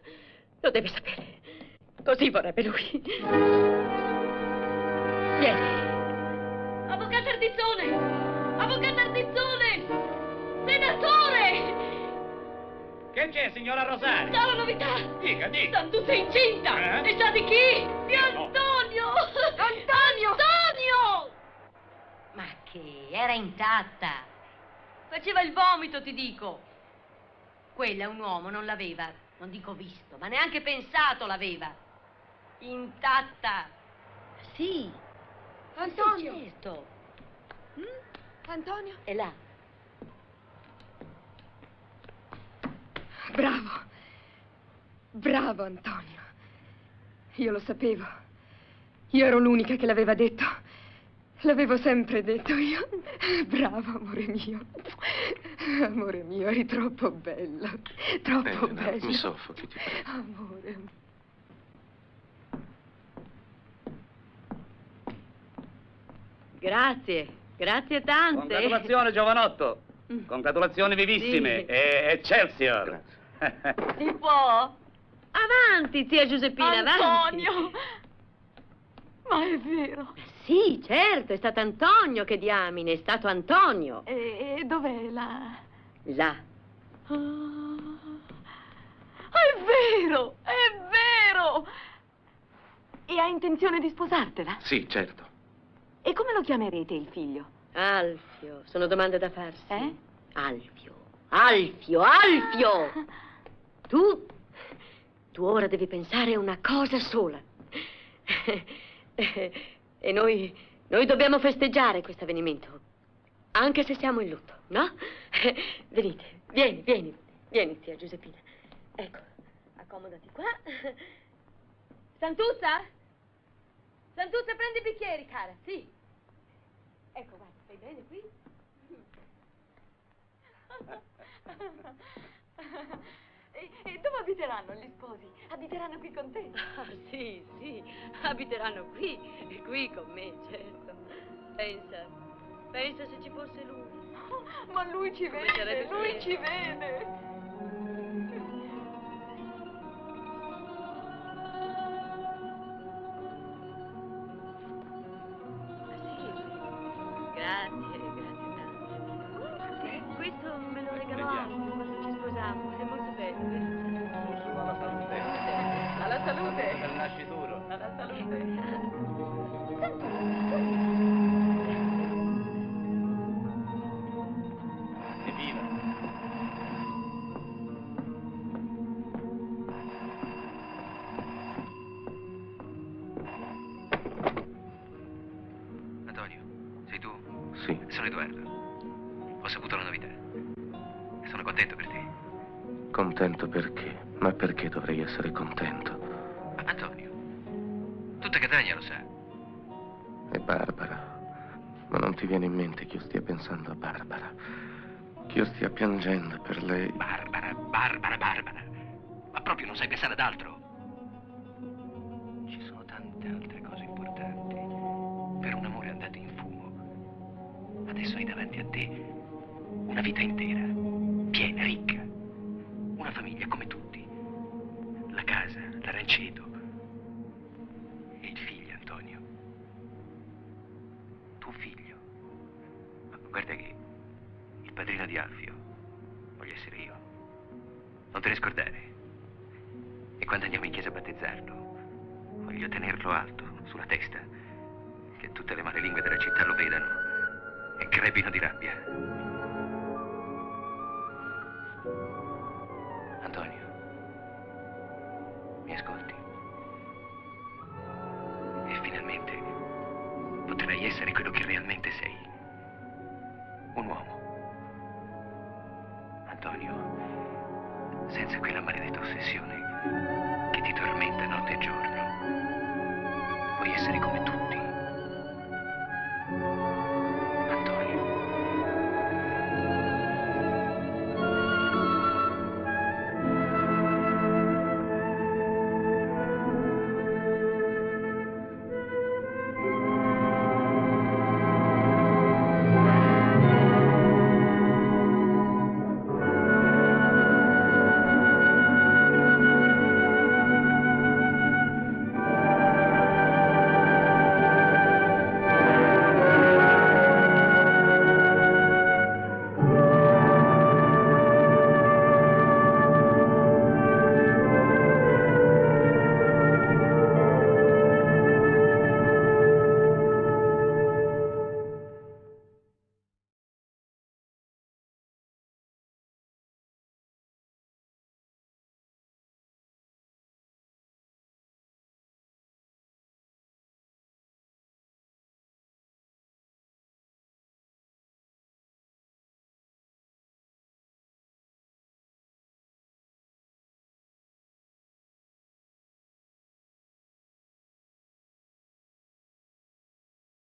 lo deve sapere. Così vorrebbe lui. Vieni. Avvocato Ardizzone! Avvocato Ardizzone! Senatore! Che c'è, signora Rosario? C'è la novità! Dica. Santuzza è incinta! E sa di chi? Di Antonio! Antonio! Antonio! Ma che? Era intatta. Faceva il vomito, ti dico. Quella un uomo non l'aveva, non dico visto, ma neanche pensato l'aveva. Intatta. Sì. Antonio! Sì, certo. Antonio? È là. Bravo. Bravo, Antonio. Io lo sapevo. Io ero l'unica che l'aveva detto. L'avevo sempre detto io. Bravo, amore mio. Amore mio, eri troppo bello. Troppo bello. Mi soffochi, ti prego. Amore. Grazie tante. Congratulazioni, giovanotto. Congratulazioni vivissime. Sì. E Excelsior. Si può? Avanti, zia Giuseppina, avanti. Antonio! Ma è vero. Sì, certo, è stato Antonio che diamine, è stato Antonio. E dov'è la... Là. È vero! È vero! E ha intenzione di sposartela? Sì, certo. E come lo chiamerete il figlio? Alfio, sono domande da farsi. Eh? Alfio! Tu ora devi pensare a una cosa sola. E noi dobbiamo festeggiare questo avvenimento, anche se siamo in lutto, no? Venite, vieni, zia Giuseppina. Ecco, accomodati qua. Santuzza, prendi i bicchieri, cara, sì. Ecco, guarda, stai bene qui? E dove abiteranno gli sposi? Abiteranno qui con te? Ah, sì, abiteranno qui con me, certo. Pensa se ci fosse lui. Ma lui ci Come vede, sarebbe lui bello. ci vede. Grazie tante. Questo me lo regalò Alfio quando ci sposavamo, è molto bello. Alla salute. Alla salute. Per il nascituro. Alla salute. Evviva. Antonio, sei tu? Sì. Sono Edoardo. Ho saputo la novità. Sono contento per te. Contento perché? Ma perché dovrei essere contento? Ma Antonio, tutta Catania lo sa. È Barbara. Ma non ti viene in mente che io stia pensando a Barbara? che io stia piangendo per lei. Barbara. Ma proprio non sai pensare ad altro? Ci sono tante altre cose importanti. Per un amore andato in fumo. Adesso hai davanti a te una vita intera, piena, ricca. Una famiglia come tutti. La casa, l'aranceto. E il figlio, Antonio. Tuo figlio. Ma guarda che il padrino di Alfio voglio essere io. Non te ne scordare. E quando andiamo in chiesa a battezzarlo, voglio tenerlo alto, sulla testa, che tutte le malelingue della città lo vedano e crepino di rabbia. Antonio, mi ascolti? E finalmente potrai essere quello che realmente sei. Un uomo. Antonio, senza quella maledetta ossessione